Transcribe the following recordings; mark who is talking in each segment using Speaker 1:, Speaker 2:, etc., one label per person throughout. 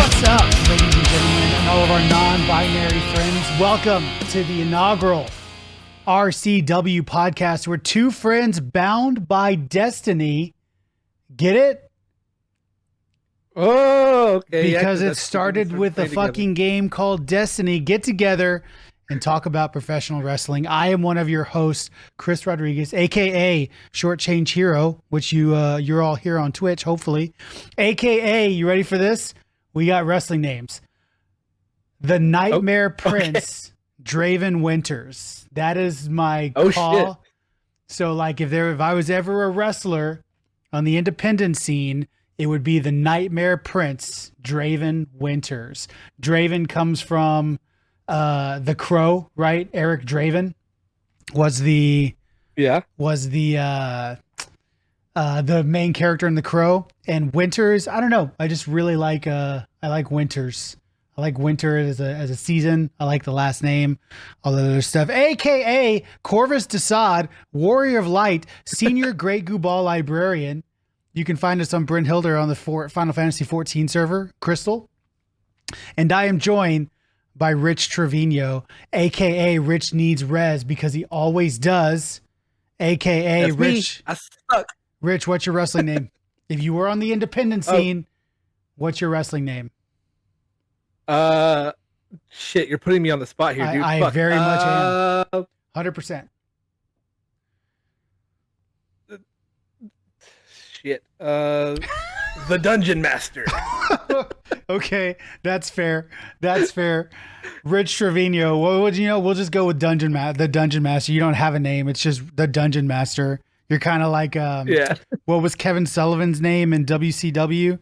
Speaker 1: What's up, ladies and gentlemen, and all of our non-binary friends? Welcome to the inaugural RCW podcast, where two friends bound by destiny, get it?
Speaker 2: Oh, okay.
Speaker 1: Because it started with a fucking game called Destiny, get together and talk about professional wrestling. I am one of your hosts, Chris Rodriguez, aka Short Change Hero, which you're all here on Twitch, hopefully. AKA, you ready for this? We got wrestling names. The Nightmare Prince, Draven Winters. That is my call.
Speaker 2: Shit.
Speaker 1: So, like, if I was ever a wrestler on the independent scene, it would be the Nightmare Prince, Draven Winters. Draven comes from The Crow, right? Eric Draven was the main character in The Crow. And Winters, I don't know. I just really like I like Winters. I like winter as a season. I like the last name, all the other stuff. AKA Corvus Desaad, Warrior of Light, Senior Great Gooball Librarian. You can find us on Brynhilder on the Final Fantasy XIV server, Crystal. And I am joined by Rich Trevino, AKA Rich Needs Res, because he always does. AKA
Speaker 2: That's
Speaker 1: Rich.
Speaker 2: Me. I suck.
Speaker 1: Rich, what's your wrestling name? If you were on the independent scene, what's your wrestling name?
Speaker 2: Shit, you're putting me on the spot here, dude.
Speaker 1: I very much am. 100%.
Speaker 2: Shit. The Dungeon Master.
Speaker 1: Okay, that's fair. That's fair. Rich Trevino. We'll just go with the Dungeon Master. You don't have a name. It's just the Dungeon Master. You're kind of like
Speaker 2: yeah.
Speaker 1: What was Kevin Sullivan's name in WCW?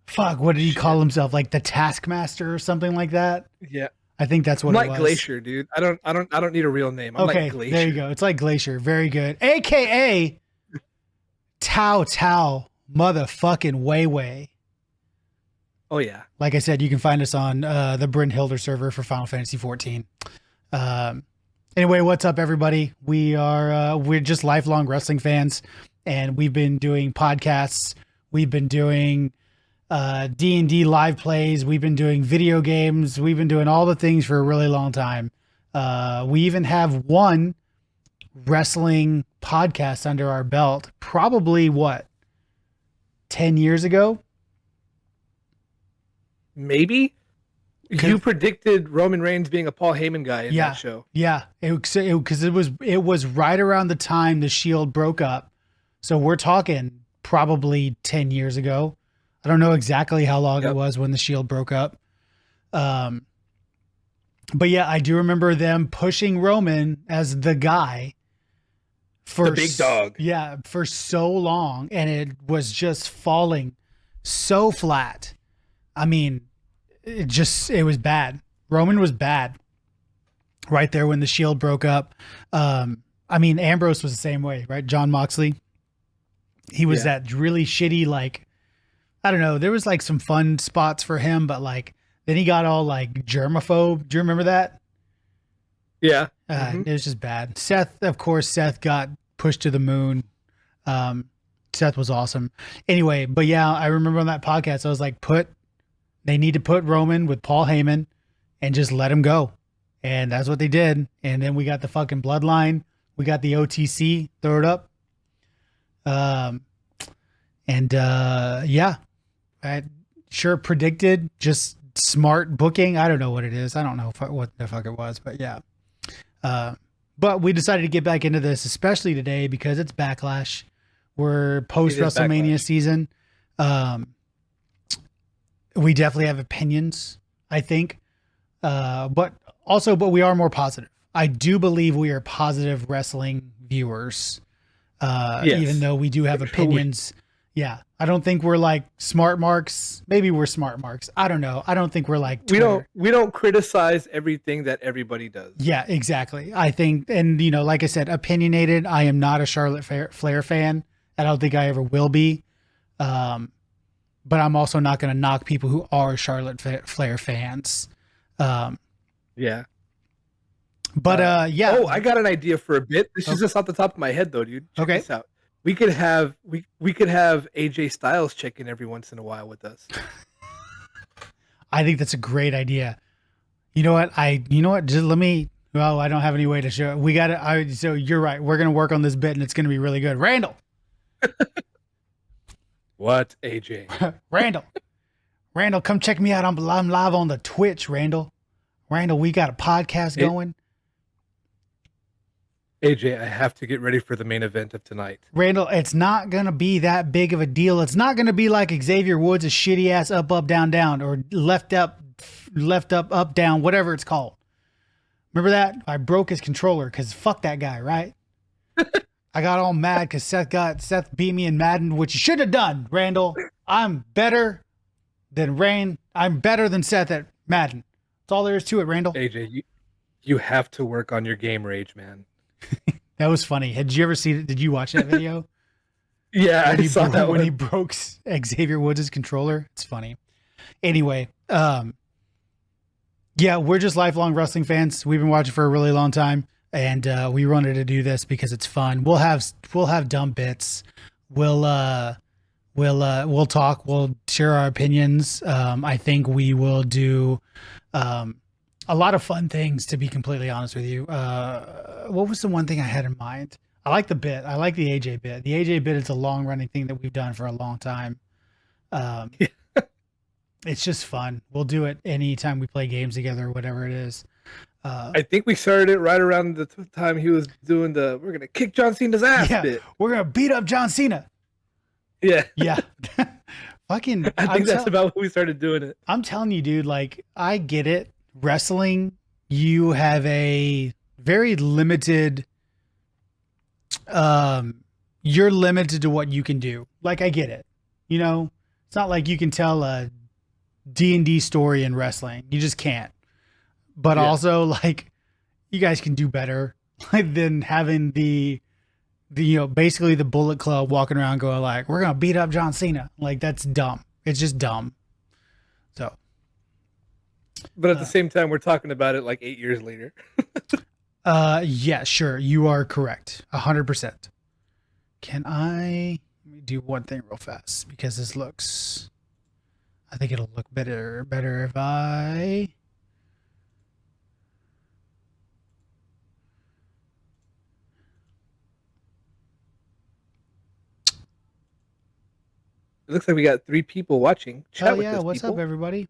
Speaker 1: Fuck, what did he call himself? Like the Taskmaster or something like that?
Speaker 2: Yeah.
Speaker 1: I think that's what it was.
Speaker 2: Like Glacier, dude. I don't need a real name. I'm
Speaker 1: okay,
Speaker 2: like Glacier.
Speaker 1: There you go. It's like Glacier. Very good. AKA Tao motherfucking Way.
Speaker 2: Oh yeah.
Speaker 1: Like I said, you can find us on the Brynhilder server for Final Fantasy XIV. Anyway, what's up, everybody? We're just lifelong wrestling fans, and we've been doing podcasts. We've been doing D&D live plays. We've been doing video games. We've been doing all the things for a really long time. We even have one wrestling podcast under our belt, probably 10 years ago?
Speaker 2: Maybe. You predicted Roman Reigns being a Paul Heyman guy in that show.
Speaker 1: Yeah, because it was right around the time the Shield broke up. So we're talking probably 10 years ago. I don't know exactly how long it was when the Shield broke up. But yeah, I do remember them pushing Roman as the guy for
Speaker 2: the big dog.
Speaker 1: Yeah, for so long, and it was just falling so flat. I mean, it was bad. Roman was bad right there when the Shield broke up. I mean, Ambrose was the same way, right? John Moxley. He was that really shitty, like, I don't know. There was like some fun spots for him, but like, then he got all like germaphobe. Do you remember that?
Speaker 2: Yeah.
Speaker 1: It was just bad. Seth got pushed to the moon. Seth was awesome. Anyway, but yeah, I remember on that podcast, I was like, they need to put Roman with Paul Heyman and just let him go. And that's what they did. And then we got the fucking bloodline. We got the OTC, throw it up. I sure predicted, just smart booking. I don't know what it is. I don't know what the fuck it was, but yeah. But we decided to get back into this, especially today, because it's Backlash. We're post WrestleMania season. We definitely have opinions, I think. But we are more positive. I do believe we are positive wrestling viewers. Even though we do have opinions. Yeah. I don't think we're like smart marks. Maybe we're smart marks. I don't know. I don't think we're like Twitter.
Speaker 2: We don't criticize everything that everybody does.
Speaker 1: Yeah, exactly. I think, and like I said, opinionated. I am not a Charlotte Flair fan. I don't think I ever will be. But I'm also not going to knock people who are Charlotte Flair fans.
Speaker 2: Yeah.
Speaker 1: But yeah.
Speaker 2: Oh, I got an idea for a bit. This is just off the top of my head, though, dude. Check this out. We could have AJ Styles check in every once in a while with us.
Speaker 1: I think that's a great idea. You know what? Just let me. Well, I don't have any way to show it. We got it. So you're right. We're gonna work on this bit, and it's gonna be really good. Randall.
Speaker 2: What, AJ?
Speaker 1: Randall, come check me out. I'm live on the Twitch. Randall, we got a podcast going.
Speaker 2: AJ, I have to get ready for the main event of tonight.
Speaker 1: Randall, it's not going to be that big of a deal. It's not going to be like Xavier Woods' shitty ass up, down, down, or left up, down, whatever it's called. Remember that? I broke his controller because fuck that guy, right? I got all mad because Seth beat me in Madden, which you should have done, Randall. I'm better than Seth at Madden. That's all there is to it, Randall.
Speaker 2: AJ, you have to work on your game rage, man.
Speaker 1: That was funny. Did you watch that video?
Speaker 2: Yeah, I saw that
Speaker 1: when he broke Xavier Woods' controller. It's funny. Anyway, yeah, we're just lifelong wrestling fans. We've been watching for a really long time, and we wanted to do this because it's fun. We'll have dumb bits. We'll talk. We'll share our opinions. I think we will do a lot of fun things, to be completely honest with you. What was the one thing I had in mind? I like the bit. I like the AJ bit. The AJ bit is a long running thing that we've done for a long time. It's just fun. We'll do it anytime we play games together or whatever it is.
Speaker 2: I think we started it right around the time he was doing we're going to kick John Cena's ass bit.
Speaker 1: We're going to beat up John Cena.
Speaker 2: Yeah.
Speaker 1: Yeah. Fucking.
Speaker 2: I think that's about when we started doing it.
Speaker 1: I'm telling you, dude, like, I get it. Wrestling, you have a very limited, you're limited to what you can do. Like, I get it. You know, it's not like you can tell a D&D story in wrestling. You just can't. But also, like, you guys can do better than having the basically the Bullet Club walking around going like, we're going to beat up John Cena. Like, that's dumb. It's just dumb. So.
Speaker 2: But at the same time, we're talking about it like 8 years later.
Speaker 1: Yeah, sure. You are correct. 100%. Let me do one thing real fast because I think it'll look better if I.
Speaker 2: It looks like we got 3 people watching.
Speaker 1: Chat with us, what's up, everybody?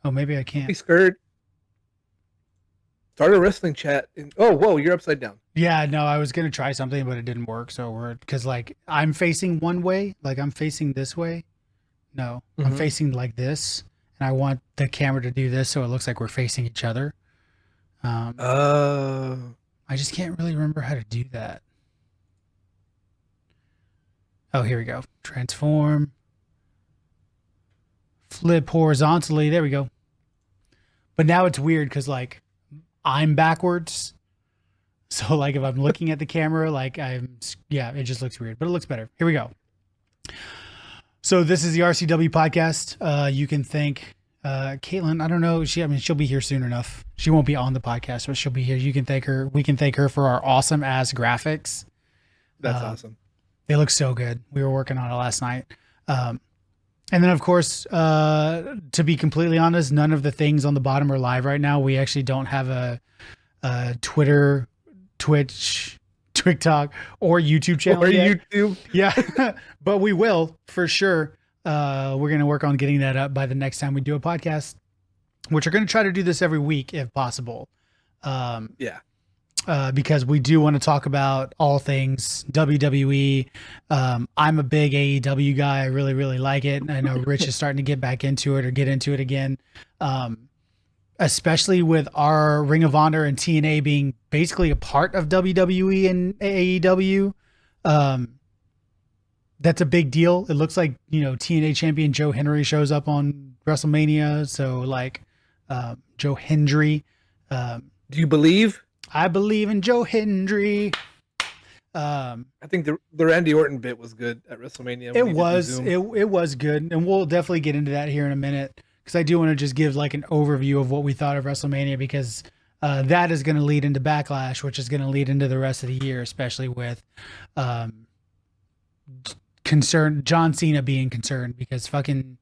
Speaker 1: Oh, maybe I can't.
Speaker 2: Be scared. Start a wrestling chat. Whoa, you're upside down.
Speaker 1: Yeah, no, I was going to try something, but it didn't work. So because like I'm facing one way, like I'm facing this way. No, I'm facing like this. And I want the camera to do this so it looks like we're facing each other. I just can't really remember how to do that. Oh, here we go. Transform. Flip horizontally. There we go. But now it's weird because like I'm backwards. So like if I'm looking at the camera, like it just looks weird, but it looks better. Here we go. So this is the RCW podcast. You can thank Caitlin. I don't know. She'll be here soon enough. She won't be on the podcast, but she'll be here. You can thank her. We can thank her for our awesome ass graphics.
Speaker 2: That's awesome.
Speaker 1: They look so good. We were working on it last night. And then, of course, to be completely honest, none of the things on the bottom are live right now. We actually don't have a Twitter, Twitch, TikTok, or YouTube channel
Speaker 2: or
Speaker 1: yet.
Speaker 2: YouTube.
Speaker 1: Yeah, but we will for sure. We're going to work on getting that up by the next time we do a podcast, which we're going to try to do this every week if possible. Because we do want to talk about all things WWE. I'm a big AEW guy. I really, really like it. I know Rich is starting to get back into it or get into it again. Especially with our Ring of Honor and TNA being basically a part of WWE and AEW. That's a big deal. It looks like, TNA champion Joe Henry shows up on WrestleMania. So like, Joe Hendry.
Speaker 2: Do you believe?
Speaker 1: I believe in Joe Hendry.
Speaker 2: I think the Randy Orton bit was good at WrestleMania.
Speaker 1: It was good, and we'll definitely get into that here in a minute because I do want to just give like an overview of what we thought of WrestleMania because that is going to lead into Backlash, which is going to lead into the rest of the year, especially with John Cena being concerned, because fucking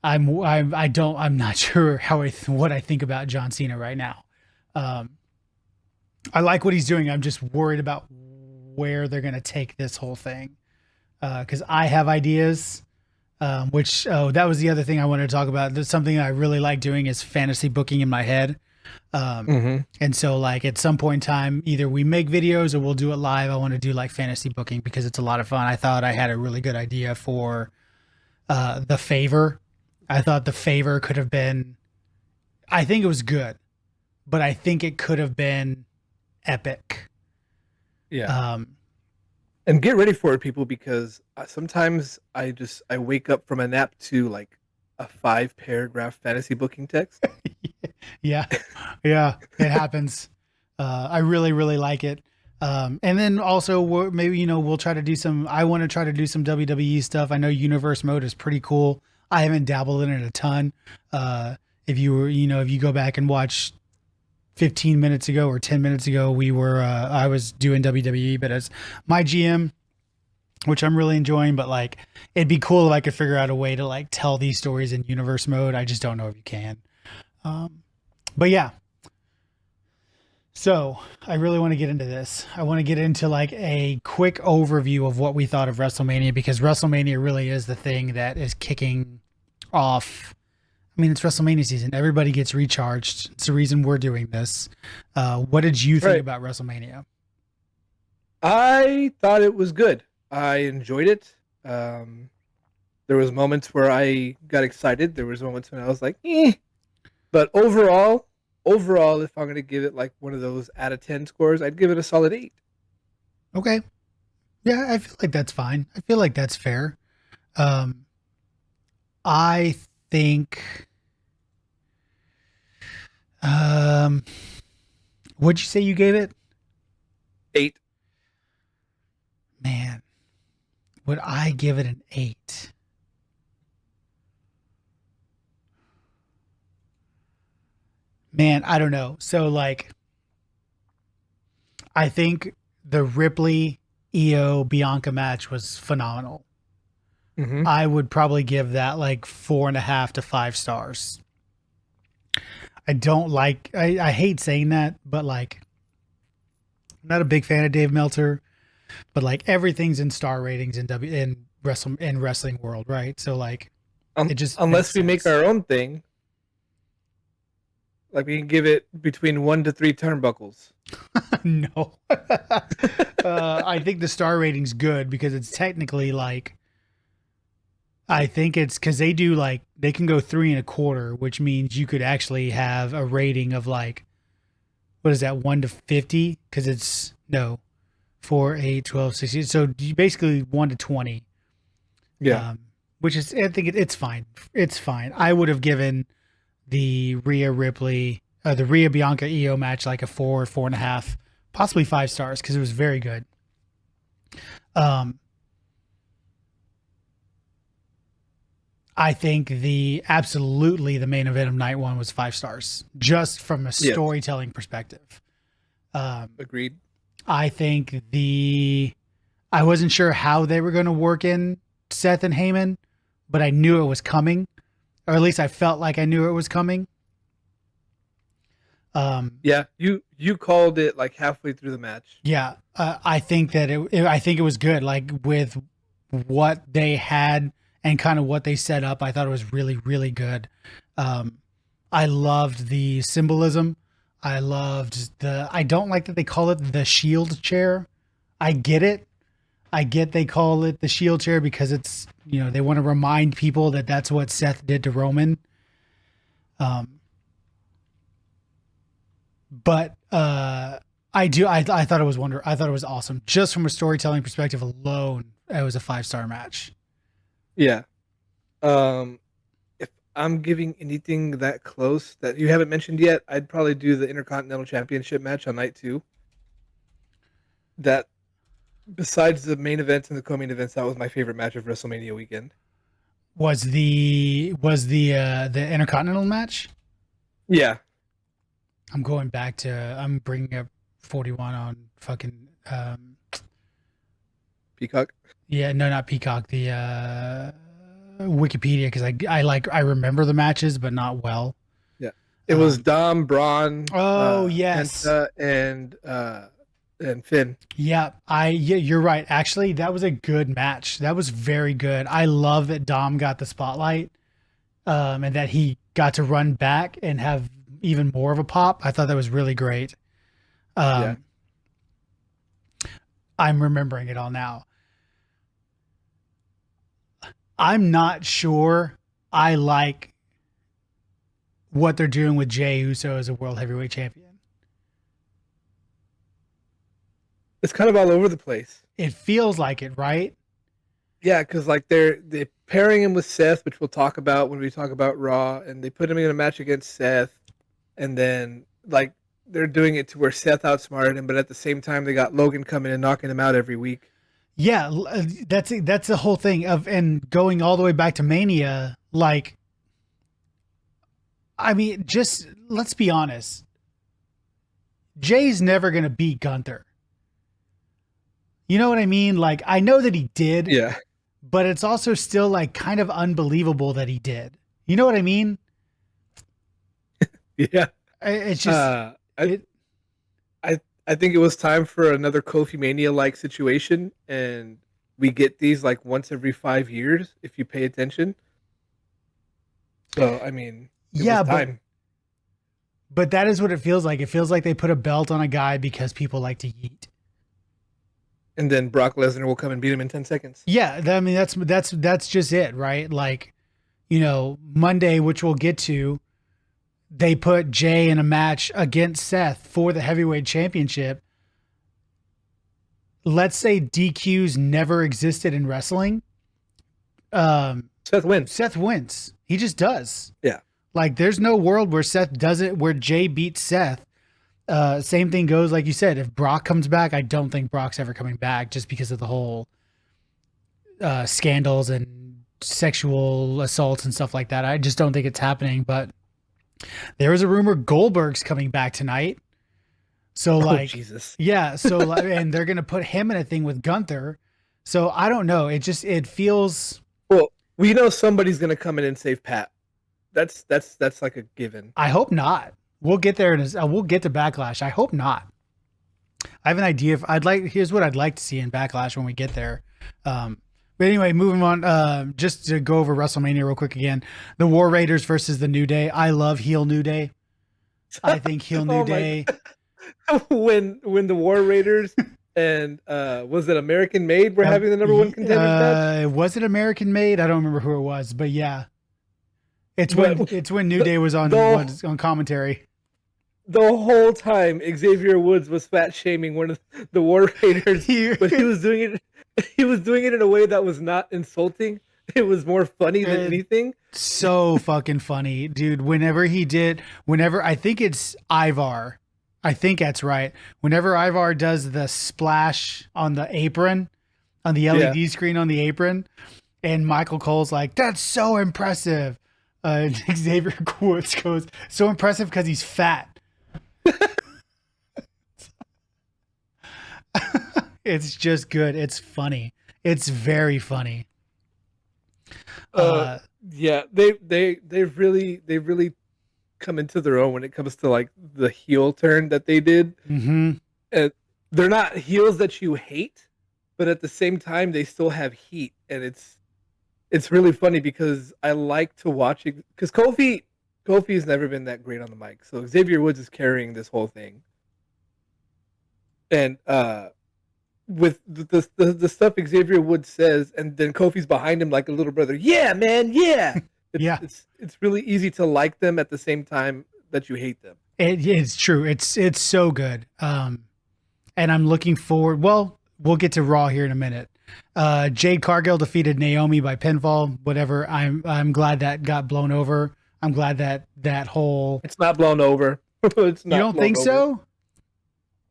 Speaker 1: I'm not sure what I think about John Cena right now. I like what he's doing. I'm just worried about where they're going to take this whole thing. Because I have ideas, that was the other thing I wanted to talk about. There's something I really like doing is fantasy booking in my head. And so like at some point in time, either we make videos or we'll do it live. I want to do like fantasy booking because it's a lot of fun. I thought I had a really good idea for The Favor. I thought The Favor could have been, I think it was good, but I think it could have been epic.
Speaker 2: Yeah. And get ready for it, people, because sometimes I wake up from a nap to like a 5-paragraph fantasy booking text.
Speaker 1: Yeah, it happens. I really, really like it. And then also maybe, we'll try to do I want to try to do some WWE stuff. I know Universe Mode is pretty cool. I haven't dabbled in it a ton. If you go back and watch 15 minutes ago or 10 minutes ago, I was doing WWE, but as my GM, which I'm really enjoying, but like, it'd be cool if I could figure out a way to like tell these stories in Universe Mode. I just don't know if you can. But yeah, so I really want to get into this. I want to get into like a quick overview of what we thought of WrestleMania, because WrestleMania really is the thing that is kicking off. I mean, it's WrestleMania season. Everybody gets recharged. It's the reason we're doing this. What did you think about WrestleMania?
Speaker 2: I thought it was good. I enjoyed it. There was moments where I got excited. There was moments when I was like, eh. But overall, if I'm going to give it like one of those out of 10 scores, I'd give it a solid 8.
Speaker 1: Okay. Yeah, I feel like that's fine. I feel like that's fair. I think, what'd you say you gave it?
Speaker 2: 8.
Speaker 1: Man, would I give it an 8? Man, I don't know. So like, I think the Ripley EO Bianca match was phenomenal.
Speaker 2: Mm-hmm.
Speaker 1: I would probably give that like 4.5 to 5 stars. I hate saying that, but like, I'm not a big fan of Dave Meltzer, but like everything's in star ratings in wrestling world, right? So like, it just
Speaker 2: unless we make our own thing. Like we can give it between 1 to 3 turnbuckles.
Speaker 1: No. I think the star rating's good because it's technically like, I think it's because they can go 3.25, which means you could actually have a rating of like, what is that, 1 to 50? Because it's 4, 8, 12, 16. So basically 1 to 20.
Speaker 2: Yeah.
Speaker 1: Which is, I think it's fine. It's fine. I would have given the Rhea Bianca EO match like a 4, 4.5, possibly 5 stars because it was very good. I think absolutely the main event of night one was 5 stars, just from a storytelling perspective.
Speaker 2: Agreed.
Speaker 1: I think I wasn't sure how they were going to work in Seth and Heyman, but I knew it was coming. Or at least I felt like I knew it was coming.
Speaker 2: Yeah, you called it like halfway through the match.
Speaker 1: Yeah, I think that I think it was good. Like with what they had and kind of what they set up, I thought it was really, really good. I loved the symbolism. I don't like that they call it the Shield chair. I get it. They call it the Shield chair because it's, they want to remind people that that's what Seth did to Roman. But I thought it was I thought it was awesome. Just from a storytelling perspective alone, it was a 5-star match.
Speaker 2: Yeah. If I'm giving anything that close that you haven't mentioned yet, I'd probably do the Intercontinental Championship match on night 2. That, besides the main events and the co-main events, that was my favorite match of WrestleMania weekend.
Speaker 1: Was the Intercontinental match?
Speaker 2: Yeah.
Speaker 1: I'm going back to. I'm bringing up 41 on fucking.
Speaker 2: Peacock.
Speaker 1: Yeah, no, not Peacock. The Wikipedia, because I remember the matches, but not well.
Speaker 2: Yeah, it was Dom, Braun.
Speaker 1: Oh yes,
Speaker 2: Penta, and Finn.
Speaker 1: Yeah, you're right. Actually, that was a good match. That was very good. I love that Dom got the spotlight, and that he got to run back and have even more of a pop. I thought that was really great.
Speaker 2: Yeah.
Speaker 1: I'm remembering it all now. I'm not sure I like what they're doing with Jey Uso as a world heavyweight champion.
Speaker 2: It's kind of all over the place.
Speaker 1: It feels like it, right?
Speaker 2: Yeah, because like they're pairing him with Seth, which we'll talk about when we talk about Raw, and they put him in a match against Seth, and then like they're doing it to where Seth outsmarted him, but at the same time they got Logan coming and knocking him out every week.
Speaker 1: Yeah, that's the whole thing of, and going all the way back to Mania. Like, I mean, just let's be honest. Jay's never gonna beat Gunther. You know what I mean? Like, I know that he did.
Speaker 2: Yeah.
Speaker 1: But it's also still like kind of unbelievable that he did. You know what I mean?
Speaker 2: Yeah.
Speaker 1: It's just.
Speaker 2: I think it was time for another Kofi Mania like situation, and we get these like once every 5 years if you pay attention. So I mean,
Speaker 1: yeah, but that is what it feels like. It feels like they put a belt on a guy because people like to eat.
Speaker 2: And then Brock Lesnar will come and beat him in 10 seconds.
Speaker 1: Yeah, I mean that's just it, right? Like, you know, Monday, which we'll get to, they put Jay in a match against Seth for the heavyweight championship. Let's say DQs never existed in wrestling.
Speaker 2: Seth wins.
Speaker 1: Seth wins. He just does.
Speaker 2: Yeah.
Speaker 1: Like, there's no world where Seth doesn't, where Jay beats Seth. Same thing goes, like you said, if Brock comes back, I don't think Brock's ever coming back just because of the whole scandals and sexual assaults and stuff like that. I just don't think it's happening. But there was a rumor Goldberg's coming back tonight. So like,
Speaker 2: Jesus.
Speaker 1: Yeah. So, and they're going to put him in a thing with Gunther. So I don't know. It feels.
Speaker 2: Well, we know somebody's going to come in and save Pat. That's like a given.
Speaker 1: I hope not. We'll get there, and we'll get to Backlash. I hope not. I have an idea. Here's what I'd like to see in Backlash when we get there. But anyway, moving on. Just to go over WrestleMania real quick again. The War Raiders versus the New Day. I love heel New Day. I think heel New Day.
Speaker 2: When the War Raiders and was it American Made were having the number one contenders match?
Speaker 1: Was it American Made? I don't remember who it was, but yeah. It's when New Day was on commentary.
Speaker 2: The whole time Xavier Woods was fat shaming one of the War Raiders, but he was doing it in a way that was not insulting. It was more funny than anything.
Speaker 1: So fucking funny, dude. Whenever I think it's Ivar. I think that's right. Whenever Ivar does the splash on the apron, on the LED screen on the apron, and Michael Cole's like, "That's so impressive." Xavier Woods goes, "So impressive because he's fat." It's just good. It's funny. It's very funny.
Speaker 2: Yeah, they've really come into their own when it comes to like the heel turn that they did.
Speaker 1: Mm-hmm.
Speaker 2: And they're not heels that you hate, but at the same time they still have heat, and it's really funny because I like to watch it because Kofi's never been that great on the mic. So Xavier Woods is carrying this whole thing. And with the stuff Xavier Woods says, and then Kofi's behind him like a little brother. Yeah, man, yeah. It's really easy to like them at the same time that you hate them.
Speaker 1: It's true. It's so good. And I'm looking forward. Well, we'll get to Raw here in a minute. Jade Cargill defeated Naomi by pinfall. Whatever. I'm glad that got blown over. I'm glad that whole.
Speaker 2: It's not blown over. It's not.
Speaker 1: You don't think so?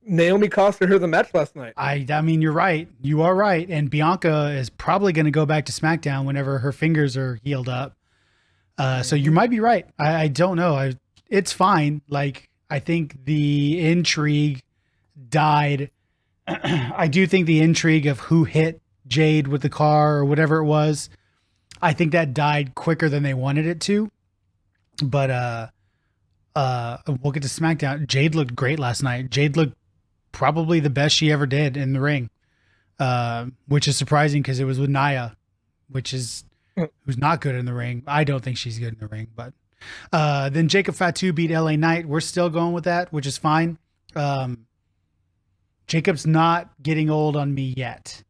Speaker 2: Naomi costed her the match last night.
Speaker 1: I mean, you're right. You are right. And Bianca is probably going to go back to SmackDown whenever her fingers are healed up. So you might be right. I don't know. It's fine. Like, I think the intrigue died. I do think the intrigue of who hit Jade with the car or whatever it was, I think that died quicker than they wanted it to. But we'll get to SmackDown. Jade looked great last night. Jade looked probably the best she ever did in the ring, which is surprising because it was with Nia, who's not good in the ring. I don't think she's good in the ring, but then Jacob Fatu beat LA Knight. We're still going with that, which is fine. Jacob's not getting old on me yet.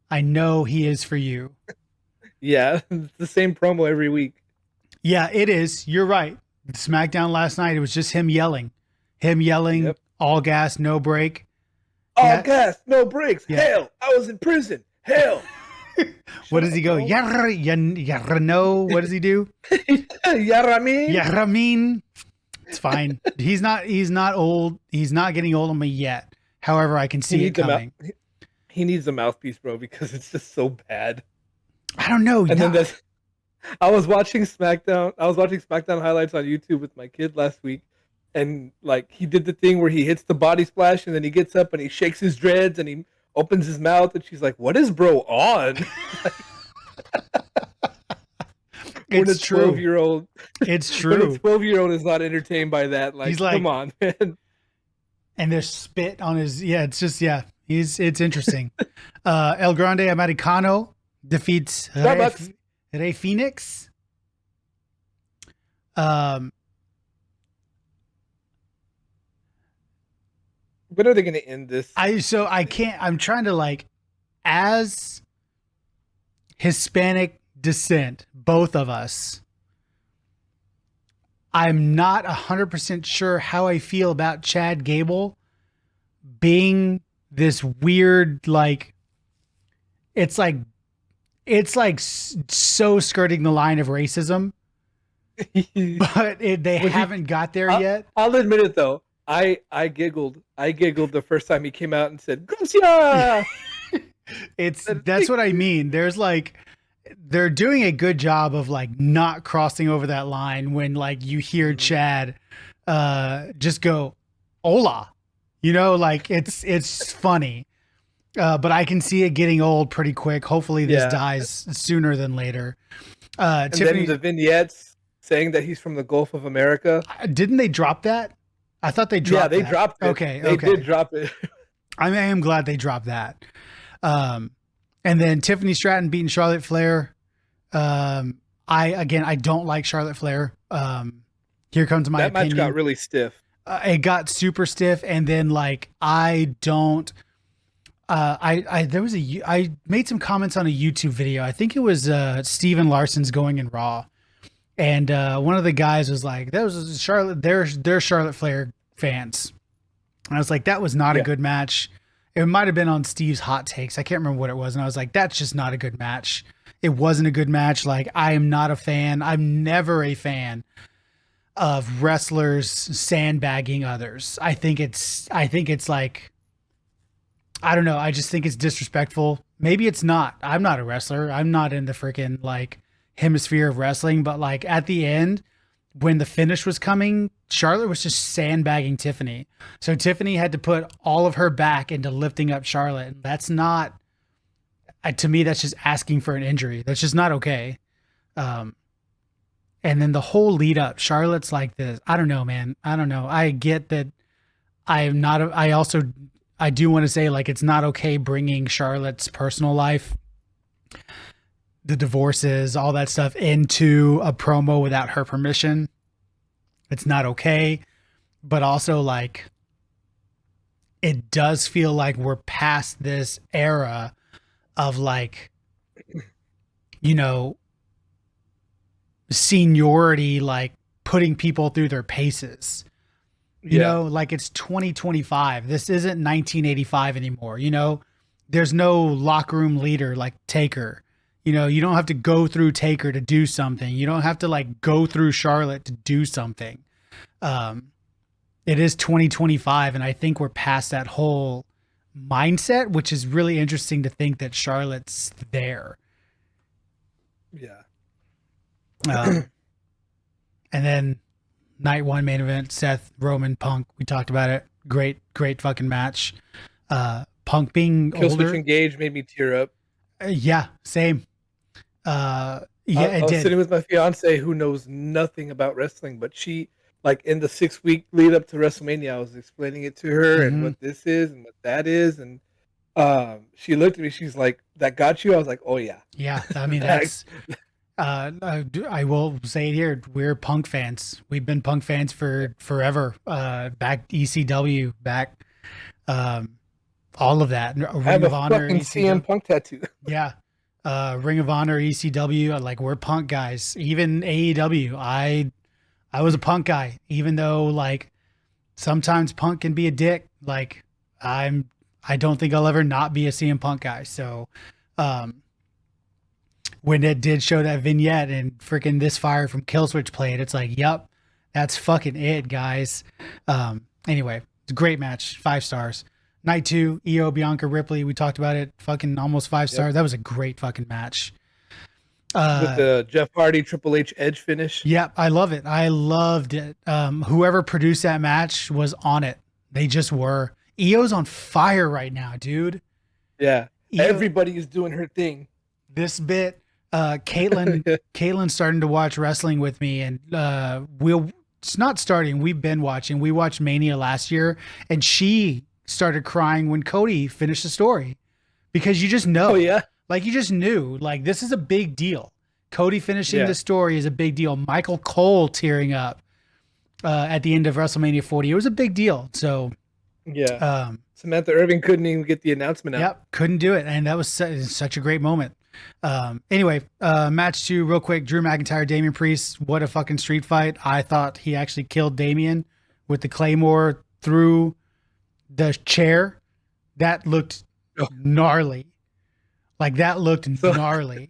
Speaker 1: I know he is for you.
Speaker 2: Yeah, it's the same promo every week.
Speaker 1: Yeah, it is. You're right. SmackDown last night, it was just him yelling. Yep. All gas, no break.
Speaker 2: All gas, no breaks. Yeah. Hell, I was in prison. Hell.
Speaker 1: What does he go? Yarrano. What does he do? Yarramin. It's fine. He's not old. He's not getting old on me yet. However, I can see it coming.
Speaker 2: He needs a mouthpiece, bro, because it's just so bad.
Speaker 1: I don't know.
Speaker 2: And then I was watching SmackDown. Highlights on YouTube with my kid last week, and like he did the thing where he hits the body splash, and then he gets up and he shakes his dreads and he opens his mouth, and she's like, "What is bro on?"
Speaker 1: It's true.
Speaker 2: 12-year-old.
Speaker 1: It's true.
Speaker 2: When a 12-year-old is not entertained by that, like, come on, man.
Speaker 1: And there's spit on his. Yeah, it's just It's interesting. El Grande Americano defeats Rey Phoenix.
Speaker 2: When are they going to end this?
Speaker 1: I'm trying to, like, as Hispanic descent, both of us, I'm not 100% sure how I feel about Chad Gable being this weird, like, it's like so skirting the line of racism, but they haven't got there yet.
Speaker 2: I'll admit it though. I giggled the first time he came out and said, "Gracia."
Speaker 1: That's what I mean. There's like, they're doing a good job of like not crossing over that line when like you hear Chad just go, "Hola." You know, like it's funny, but I can see it getting old pretty quick. Hopefully this dies sooner than later.
Speaker 2: And then the vignettes saying that he's from the Gulf of America.
Speaker 1: Didn't they drop that? I thought they dropped that.
Speaker 2: Yeah, they dropped it.
Speaker 1: Okay.
Speaker 2: They did drop it.
Speaker 1: I am glad they dropped that. And then Tiffany Stratton beating Charlotte Flair. I don't like Charlotte Flair. Here comes my opinion.
Speaker 2: That match got really stiff.
Speaker 1: It got super stiff, and then like I made some comments on a YouTube video. I think it was Steven Larson's Going in Raw, and one of the guys was like, "That was Charlotte. They're Charlotte Flair fans." And I was like, "That was not a good match." It might have been on Steve's Hot Takes. I can't remember what it was, and I was like, "That's just not a good match." It wasn't a good match. Like, I am not a fan. I'm never a fan of wrestlers sandbagging others. I think it's like, I don't know. I just think it's disrespectful. Maybe it's not. I'm not a wrestler. I'm not in the freaking like hemisphere of wrestling, but like at the end when the finish was coming, Charlotte was just sandbagging Tiffany. So Tiffany had to put all of her back into lifting up Charlotte. That's not, to me, that's just asking for an injury. That's just not okay. And then the whole lead up, Charlotte's like this. I don't know, man. I don't know. I get that. I do want to say, like, it's not okay bringing Charlotte's personal life, the divorces, all that stuff into a promo without her permission. It's not okay. But also, like, it does feel like we're past this era of, like, you know, seniority, like putting people through their paces. You know, like it's 2025. This isn't 1985 anymore. You know, there's no locker room leader like Taker. You know, you don't have to go through Taker to do something. You don't have to like go through Charlotte to do something. It is 2025, and I think we're past that whole mindset, which is really interesting to think that Charlotte's there.
Speaker 2: Yeah.
Speaker 1: And then Night 1 main event, Seth, Roman, Punk. We talked about it. Great fucking match. Punk being older.
Speaker 2: Killswitch Engage made me tear up.
Speaker 1: Yeah, same.
Speaker 2: I was sitting with my fiance who knows nothing about wrestling, but she, like, in the 6-week lead up to WrestleMania, I was explaining it to her and what this is and what that is, and she looked at me. She's like, "That got you?" I was like, "Oh yeah."
Speaker 1: Yeah, I mean that's. I will say it here. We're Punk fans. We've been Punk fans for forever. Back ECW, back all of that.
Speaker 2: I have a fucking CM Punk tattoo.
Speaker 1: Yeah. Ring of Honor, ECW, like we're Punk guys. Even AEW, I was a Punk guy, even though like sometimes Punk can be a dick. Like I don't think I'll ever not be a CM Punk guy. So, when it did show that vignette and freaking This Fire from Killswitch played, it's like, yep, that's fucking it, guys. Anyway, it's a great match, 5 stars. Night 2, Io, Bianca, Ripley. We talked about it. Fucking almost 5 stars. Yep. That was a great fucking match.
Speaker 2: With the Jeff Hardy, Triple H Edge finish.
Speaker 1: Yep, I love it. I loved it. Whoever produced that match was on it. They just were. Io's on fire right now, dude.
Speaker 2: Yeah, everybody is doing her thing.
Speaker 1: This bit, Caitlin's starting to watch wrestling with me, and it's not starting. We've been watching. We watched Mania last year, and she started crying when Cody finished the story, because you just know.
Speaker 2: Oh yeah,
Speaker 1: like you just knew, like this is a big deal. Cody finishing the story is a big deal. Michael Cole tearing up at the end of WrestleMania 40. It was a big deal. So
Speaker 2: yeah, Samantha Irving couldn't even get the announcement out.
Speaker 1: Yep, couldn't do it, and that was such a great moment. Anyway, match 2 real quick. Drew McIntyre, Damian Priest. What a fucking street fight. I thought he actually killed Damian with the Claymore through the chair. That looked gnarly. Like that looked gnarly.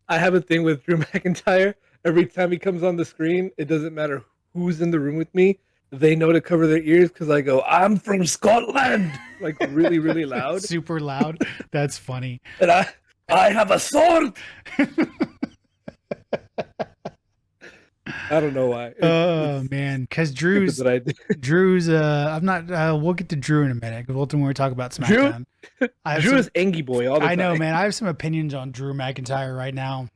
Speaker 2: I have a thing with Drew McIntyre. Every time he comes on the screen, it doesn't matter who's in the room with me. They know to cover their ears because I go, "I'm from Scotland," like really, really loud.
Speaker 1: Super loud. That's funny.
Speaker 2: And I have a sword. I don't know why.
Speaker 1: Oh man, because Drew's. I'm not. We'll get to Drew in a minute because when we talk about SmackDown,
Speaker 2: Drew is Angie Boy all the time.
Speaker 1: I know, man. I have some opinions on Drew McIntyre right now.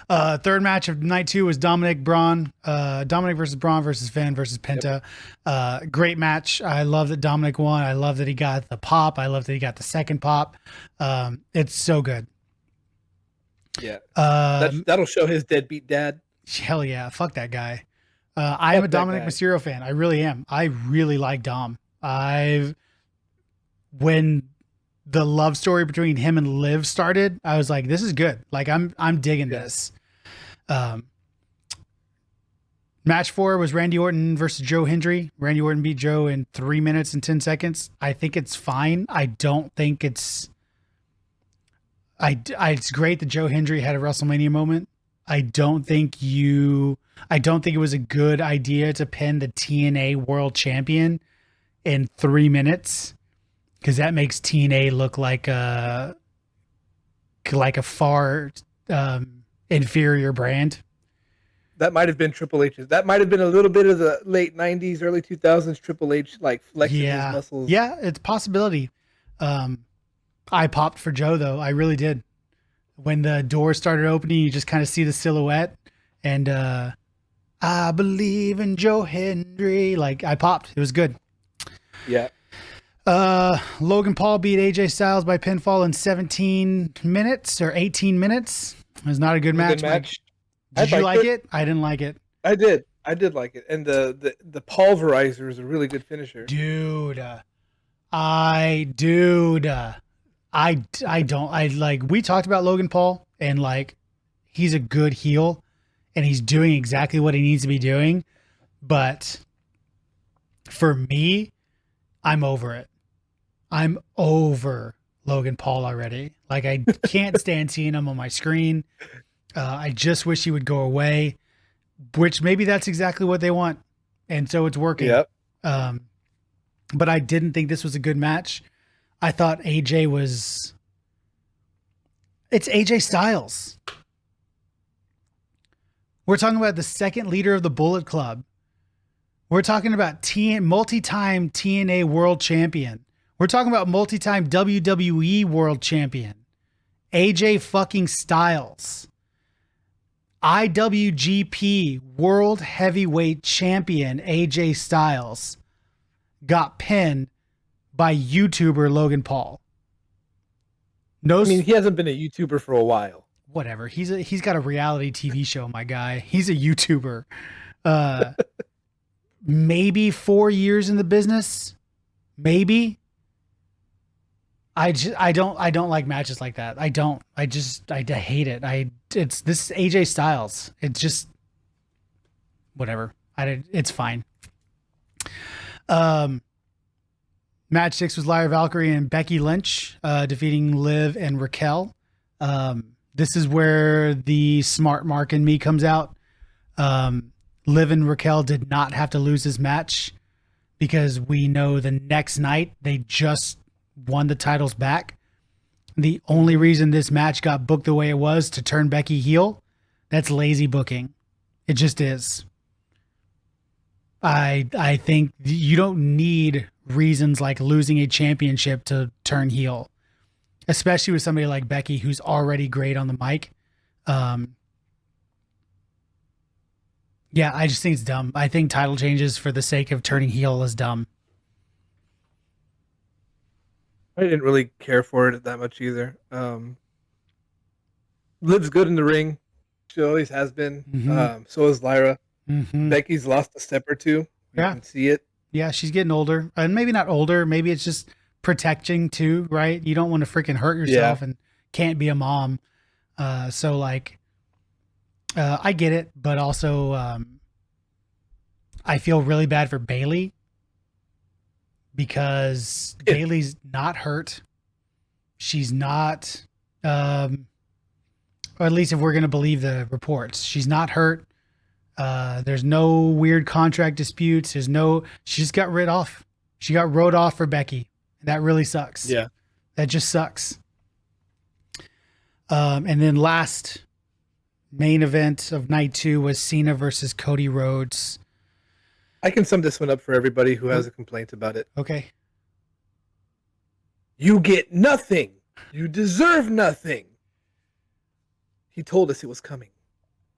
Speaker 1: Third match of night 2 was Dominic versus Braun versus Finn versus Penta. Yep. Great match. I love that Dominic won. I love that he got the pop. I love that he got the second pop. It's so good.
Speaker 2: Yeah. That'll show his deadbeat dad.
Speaker 1: Hell yeah. Fuck that guy. I am a Dominic Mysterio fan. I really am. I really like Dom. When the love story between him and Liv started, I was like, this is good. Like I'm digging this. Match 4 was Randy Orton versus Joe Hendry. Randy Orton beat Joe in 3 minutes and 10 seconds. I think it's fine. I don't think it's great that Joe Hendry had a WrestleMania moment. I don't think it was a good idea to pin the TNA World Champion in 3 minutes. Because that makes TNA look like a far inferior brand.
Speaker 2: That might have been Triple H's. That might have been a little bit of the late 90s, early 2000s Triple H, like flexing his muscles.
Speaker 1: Yeah, it's a possibility. I popped for Joe, though. I really did. When the door started opening, you just kind of see the silhouette. And I believe in Joe Hendry. Like, I popped. It was good.
Speaker 2: Yeah.
Speaker 1: Logan Paul beat AJ Styles by pinfall in 17 minutes or 18 minutes. It was not a good match. Did you like it? I didn't like it.
Speaker 2: I did like it. And the pulverizer is a really good finisher.
Speaker 1: We talked about Logan Paul and like, he's a good heel and he's doing exactly what he needs to be doing. But for me, I'm over it. I'm over Logan Paul already. Like, I can't stand seeing him on my screen. I just wish he would go away, which maybe that's exactly what they want. And so it's working.
Speaker 2: Yep.
Speaker 1: But I didn't think this was a good match. I thought it's AJ Styles. We're talking about the second leader of the Bullet Club We're talking about multi-time TNA World Champion. We're talking about multi-time WWE World Champion. AJ fucking Styles. IWGP World Heavyweight Champion AJ Styles got pinned by YouTuber Logan Paul.
Speaker 2: I mean, he hasn't been a YouTuber for a while.
Speaker 1: Whatever. He's got a reality TV show, my guy. He's a YouTuber. Maybe 4 years in the business. Maybe. I don't like matches like that. I hate it. This is AJ Styles. It's just whatever. It's fine. Match 6 was Lyra Valkyrie and Becky Lynch defeating Liv and Raquel. This is where the smart mark in me comes out. Liv and Raquel did not have to lose this match because we know the next night they just won the titles back. The only reason this match got booked the way it was to turn Becky heel, that's lazy booking. It just is. I think you don't need reasons like losing a championship to turn heel, especially with somebody like Becky who's already great on the mic. Yeah, I just think it's dumb. I think title changes for the sake of turning heel is dumb.
Speaker 2: I didn't really care for it that much either. Liv's good in the ring. She always has been.
Speaker 1: Mm-hmm.
Speaker 2: So is Lyra.
Speaker 1: Mm-hmm.
Speaker 2: Becky's lost a step or two. You can see it.
Speaker 1: Yeah, she's getting older. And maybe not older. Maybe it's just protecting too, right? You don't want to freaking hurt yourself and can't be a mom. So like, I get it. But also, I feel really bad for Bayley because Bayley's not hurt. She's not, or at least if we're going to believe the reports, she's not hurt. There's no weird contract disputes. She just got rid off. She got rode off for Becky. That really sucks.
Speaker 2: Yeah.
Speaker 1: That just sucks. And then last main event of night 2 was Cena versus Cody Rhodes.
Speaker 2: I can sum this one up for everybody who has a complaint about it.
Speaker 1: Okay.
Speaker 2: You get nothing. You deserve nothing. He told us it was coming.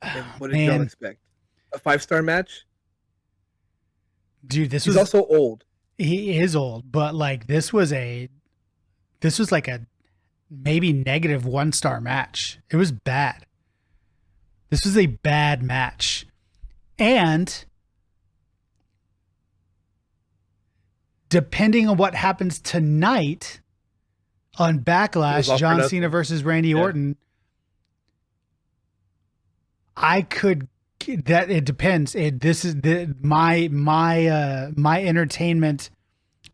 Speaker 2: And what did y'all expect? A 5-star match?
Speaker 1: Dude,
Speaker 2: He's also old.
Speaker 1: He is old, but like this was like a maybe negative 1-star match. It was bad. This was a bad match. And depending on what happens tonight on Backlash, John Cena versus Randy Orton, I could. That it depends. This is my entertainment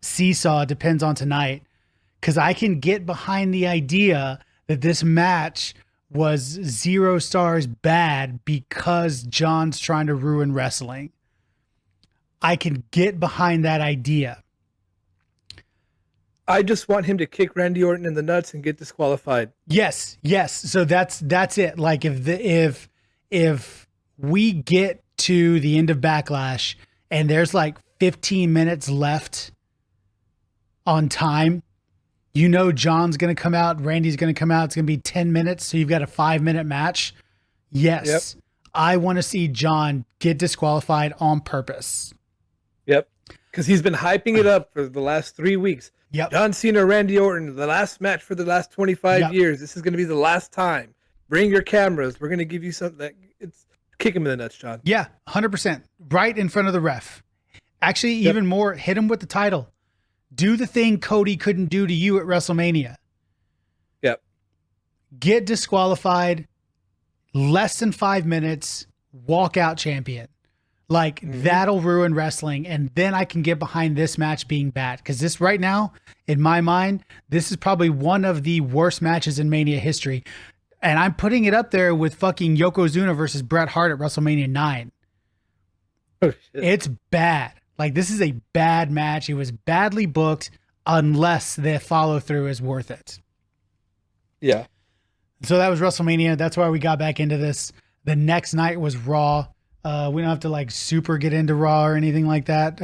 Speaker 1: seesaw depends on tonight, because I can get behind the idea that this match was 0 stars bad because John's trying to ruin wrestling. I can get behind that idea.
Speaker 2: I just want him to kick Randy Orton in the nuts and get disqualified.
Speaker 1: Yes. So that's it. Like if we get to the end of Backlash and there's like 15 minutes left on time, you know John's going to come out, Randy's going to come out, it's going to be 10 minutes, so you've got a 5-minute match. Yes. Yep. I want to see John get disqualified on purpose.
Speaker 2: Yep. Because he's been hyping it up for the last 3 weeks.
Speaker 1: Yep.
Speaker 2: John Cena, Randy Orton, the last match for the last 25 years. This is going to be the last time. Bring your cameras. We're going to give you something that it's... Kick him in the nuts, John.
Speaker 1: Yeah, 100%. Right in front of the ref. Actually, even more, hit him with the title. Do the thing Cody couldn't do to you at WrestleMania.
Speaker 2: Yep.
Speaker 1: Get disqualified, less than 5 minutes, walk out champion. Like, that'll ruin wrestling, and then I can get behind this match being bad. Because this right now, in my mind, this is probably one of the worst matches in Mania history. And I'm putting it up there with fucking Yokozuna versus Bret Hart at WrestleMania 9.
Speaker 2: Oh, shit.
Speaker 1: It's bad. Like, this is a bad match. It was badly booked unless the follow through is worth it.
Speaker 2: Yeah.
Speaker 1: So that was WrestleMania. That's why we got back into this. The next night was Raw. We don't have to like super get into Raw or anything like that.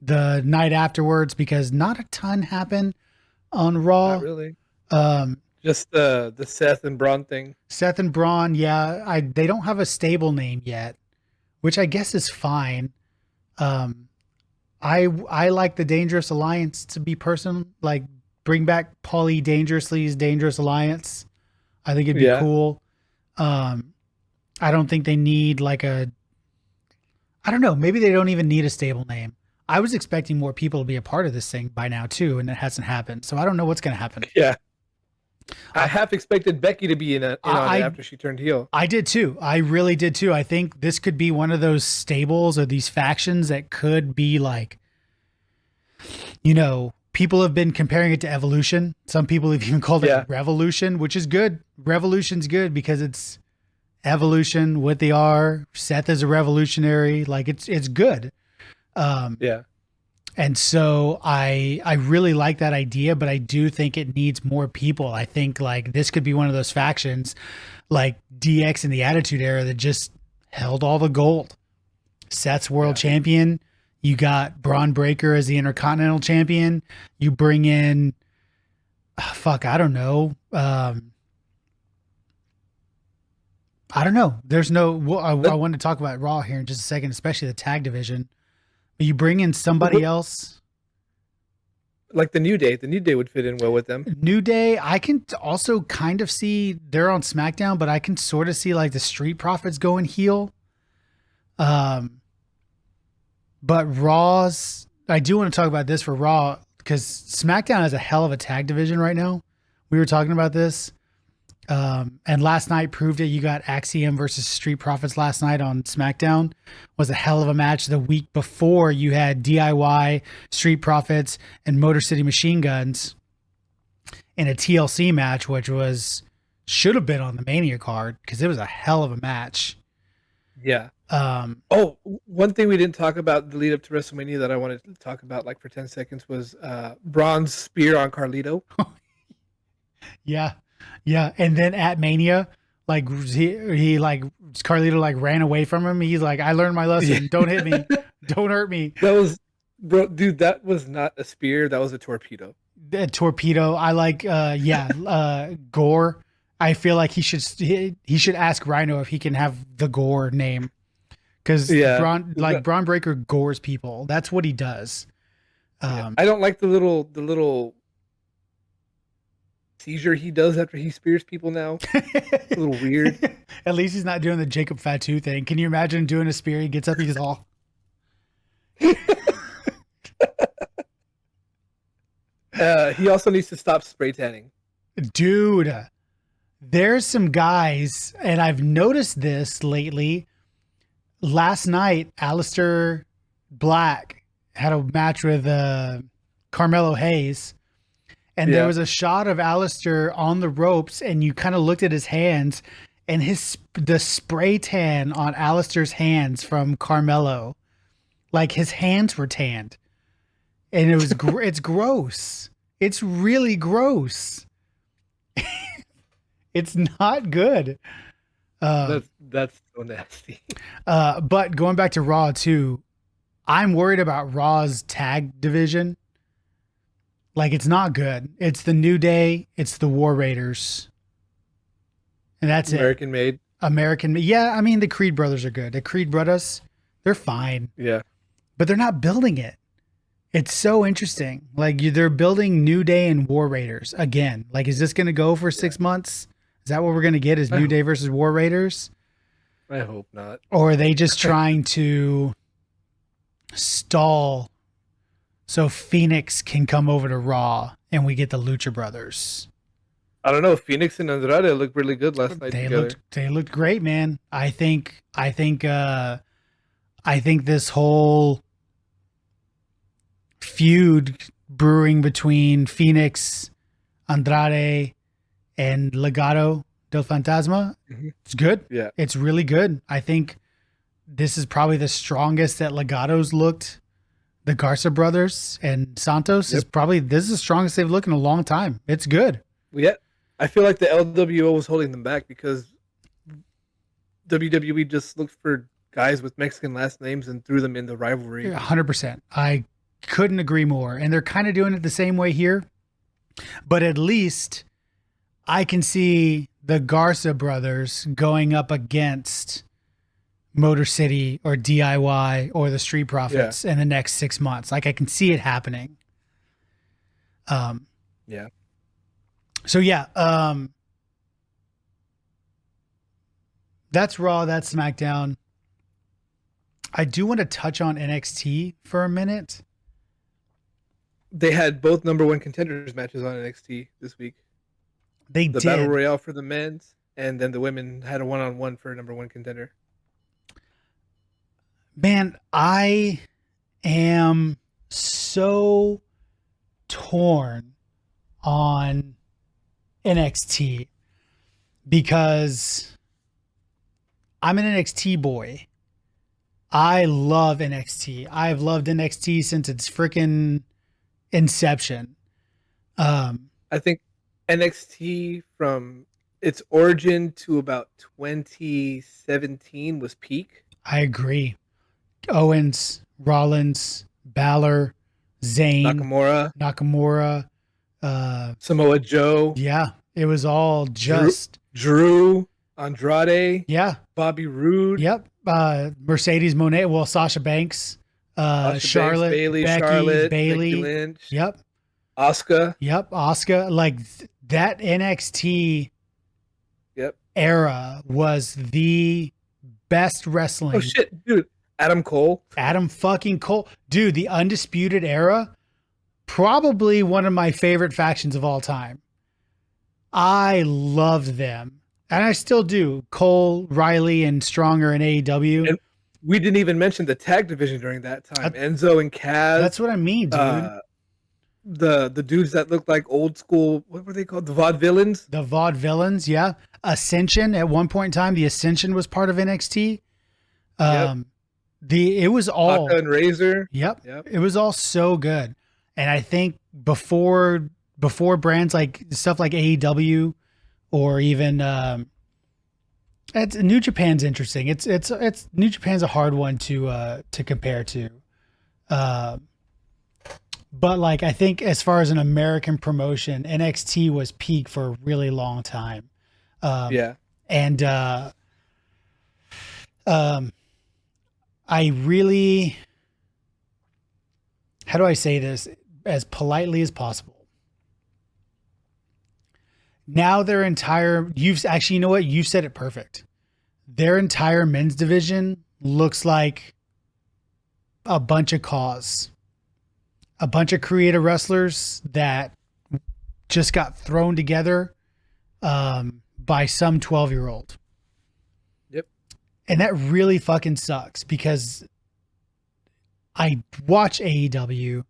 Speaker 1: The night afterwards, because not a ton happened on Raw.
Speaker 2: Not really.
Speaker 1: Um,
Speaker 2: Just the Seth and Braun thing.
Speaker 1: Seth and Braun, yeah, they don't have a stable name yet, which I guess is fine. I like the Dangerous Alliance to be like bring back Paulie Dangerously's Dangerous Alliance. I think it'd be cool. I don't think they need like I don't know, maybe they don't even need a stable name. I was expecting more people to be a part of this thing by now too, and it hasn't happened. So I don't know what's going to happen.
Speaker 2: Yeah. I half expected Becky to be in on it after she turned heel.
Speaker 1: I did too. I really did too. I think this could be one of those stables or these factions that could be like, people have been comparing it to Evolution. Some people have even called it Revolution, which is good. Revolution's good because it's Evolution with the R. Seth is a revolutionary. Like it's good. And so I really like that idea, but I do think it needs more people. I think like this could be one of those factions like DX in the Attitude Era that just held all the gold. Seth's world champion. You got Braun Breaker as the Intercontinental Champion. You bring in, I don't know. I don't know. There's no, I want to talk about Raw here in just a second, especially the tag division. But you bring in somebody else.
Speaker 2: Like the New Day. The New Day would fit in well with them.
Speaker 1: New Day, I can also kind of see, they're on SmackDown, but I can sort of see like the Street Profits going heel. But Raw's, I do want to talk about this for Raw because SmackDown has a hell of a tag division right now. We were talking about this. And last night proved it. You got Axiom versus Street Profits last night on SmackDown. Was a hell of a match. The week before you had DIY, Street Profits, and Motor City Machine Guns in a TLC match, which should have been on the Mania card because it was a hell of a match.
Speaker 2: Yeah. One thing we didn't talk about the lead up to WrestleMania that I wanted to talk about like for 10 seconds was Braun's spear on Carlito.
Speaker 1: Yeah. Yeah, and then at Mania, like he like Carlito like ran away from him. He's like, I learned my lesson. Don't hit me. Don't hurt me.
Speaker 2: That was, bro, dude. That was not a spear. That was a torpedo.
Speaker 1: A torpedo. I like, Gore. I feel like he should ask Rhino if he can have the Gore name because Braun Breaker gores people. That's what he does.
Speaker 2: I don't like the little seizure he does after he spears people now. It's a little weird.
Speaker 1: At least he's not doing the Jacob Fatu thing. Can you imagine doing a spear? He gets up, he's all.
Speaker 2: He also needs to stop spray tanning.
Speaker 1: Dude, there's some guys, and I've noticed this lately. Last night, Aleister Black had a match with Carmelo Hayes. And there was a shot of Aleister on the ropes, and you kind of looked at his hands, and the spray tan on Aleister's hands from Carmelo, like his hands were tanned, and it was it's gross. It's really gross. It's not good.
Speaker 2: That's so nasty.
Speaker 1: But going back to Raw too, I'm worried about Raw's tag division. Like, it's not good. It's the New Day. It's the War Raiders. And that's
Speaker 2: American made.
Speaker 1: American. Yeah, I mean, the Creed brothers are good. The Creed brothers, they're fine.
Speaker 2: Yeah.
Speaker 1: But they're not building it. It's so interesting. Like, they're building New Day and War Raiders again. Like, is this going to go for 6 months? Is that what we're going to get is New Day versus War Raiders?
Speaker 2: I hope not.
Speaker 1: Or are they just trying to stall so Phoenix can come over to Raw and we get the Lucha Brothers?
Speaker 2: I don't know. Phoenix and Andrade looked really good last night together.
Speaker 1: They looked great, man. I think this whole feud brewing between Phoenix, Andrade, and Legado del Fantasma, it's good. Yeah. It's really good. I think this is probably the strongest that Legado's looked. The Garza brothers and Santos is this is the strongest they've looked in a long time. It's good.
Speaker 2: Yeah. I feel like the LWO was holding them back because WWE just looked for guys with Mexican last names and threw them in the rivalry.
Speaker 1: 100%. I couldn't agree more. And they're kind of doing it the same way here. But at least I can see the Garza brothers going up against Motor City or DIY or the Street Profits in the next 6 months. Like I can see it happening.
Speaker 2: Yeah.
Speaker 1: So yeah, that's Raw, that's SmackDown. I do want to touch on NXT for a minute.
Speaker 2: They had both number one contenders matches on NXT this week.
Speaker 1: The
Speaker 2: did. Battle Royale for the men's, and then the women had a one-on-one for number one contender.
Speaker 1: Man, I am so torn on NXT because I'm an NXT boy. I love NXT. I've loved NXT since its freaking inception.
Speaker 2: I think NXT from its origin to about 2017 was peak.
Speaker 1: I agree. Owens, Rollins, Balor, Zayn, Nakamura,
Speaker 2: Samoa Joe.
Speaker 1: Yeah, it was all just
Speaker 2: Drew, Andrade.
Speaker 1: Yeah,
Speaker 2: Bobby Roode.
Speaker 1: Yep. Mercedes Moné. Well, Sasha Banks. Charlotte,
Speaker 2: Becky
Speaker 1: Bailey.
Speaker 2: Lynch.
Speaker 1: Yep.
Speaker 2: Asuka.
Speaker 1: Yep. Asuka. Like that NXT.
Speaker 2: Yep.
Speaker 1: Era was the best wrestling.
Speaker 2: Oh shit, dude. Adam fucking
Speaker 1: Cole. Dude, the Undisputed Era, probably one of my favorite factions of all time. I loved them. And I still do. Cole, Riley, and Stronger in AEW. And
Speaker 2: we didn't even mention the tag division during that time. Enzo and Kaz.
Speaker 1: That's what I mean, dude.
Speaker 2: The dudes that looked like old school, what were they called? The Vaudevillains?
Speaker 1: The Vaudevillains, yeah. Ascension, at one point in time, the Ascension was part of NXT. It was all
Speaker 2: Haka and Razor.
Speaker 1: Yep. It was all so good. And I think before brands like stuff like AEW or even New Japan's interesting. It's New Japan's a hard one to compare to. But like I think as far as an American promotion, NXT was peak for a really long time. And I really, how do I say this as politely as possible? Now their entire, you know what? You said it perfect. Their entire men's division looks like a bunch of a bunch of creative wrestlers that just got thrown together by some 12-year-old.
Speaker 2: Yep.
Speaker 1: And that really fucking sucks because I watch AEW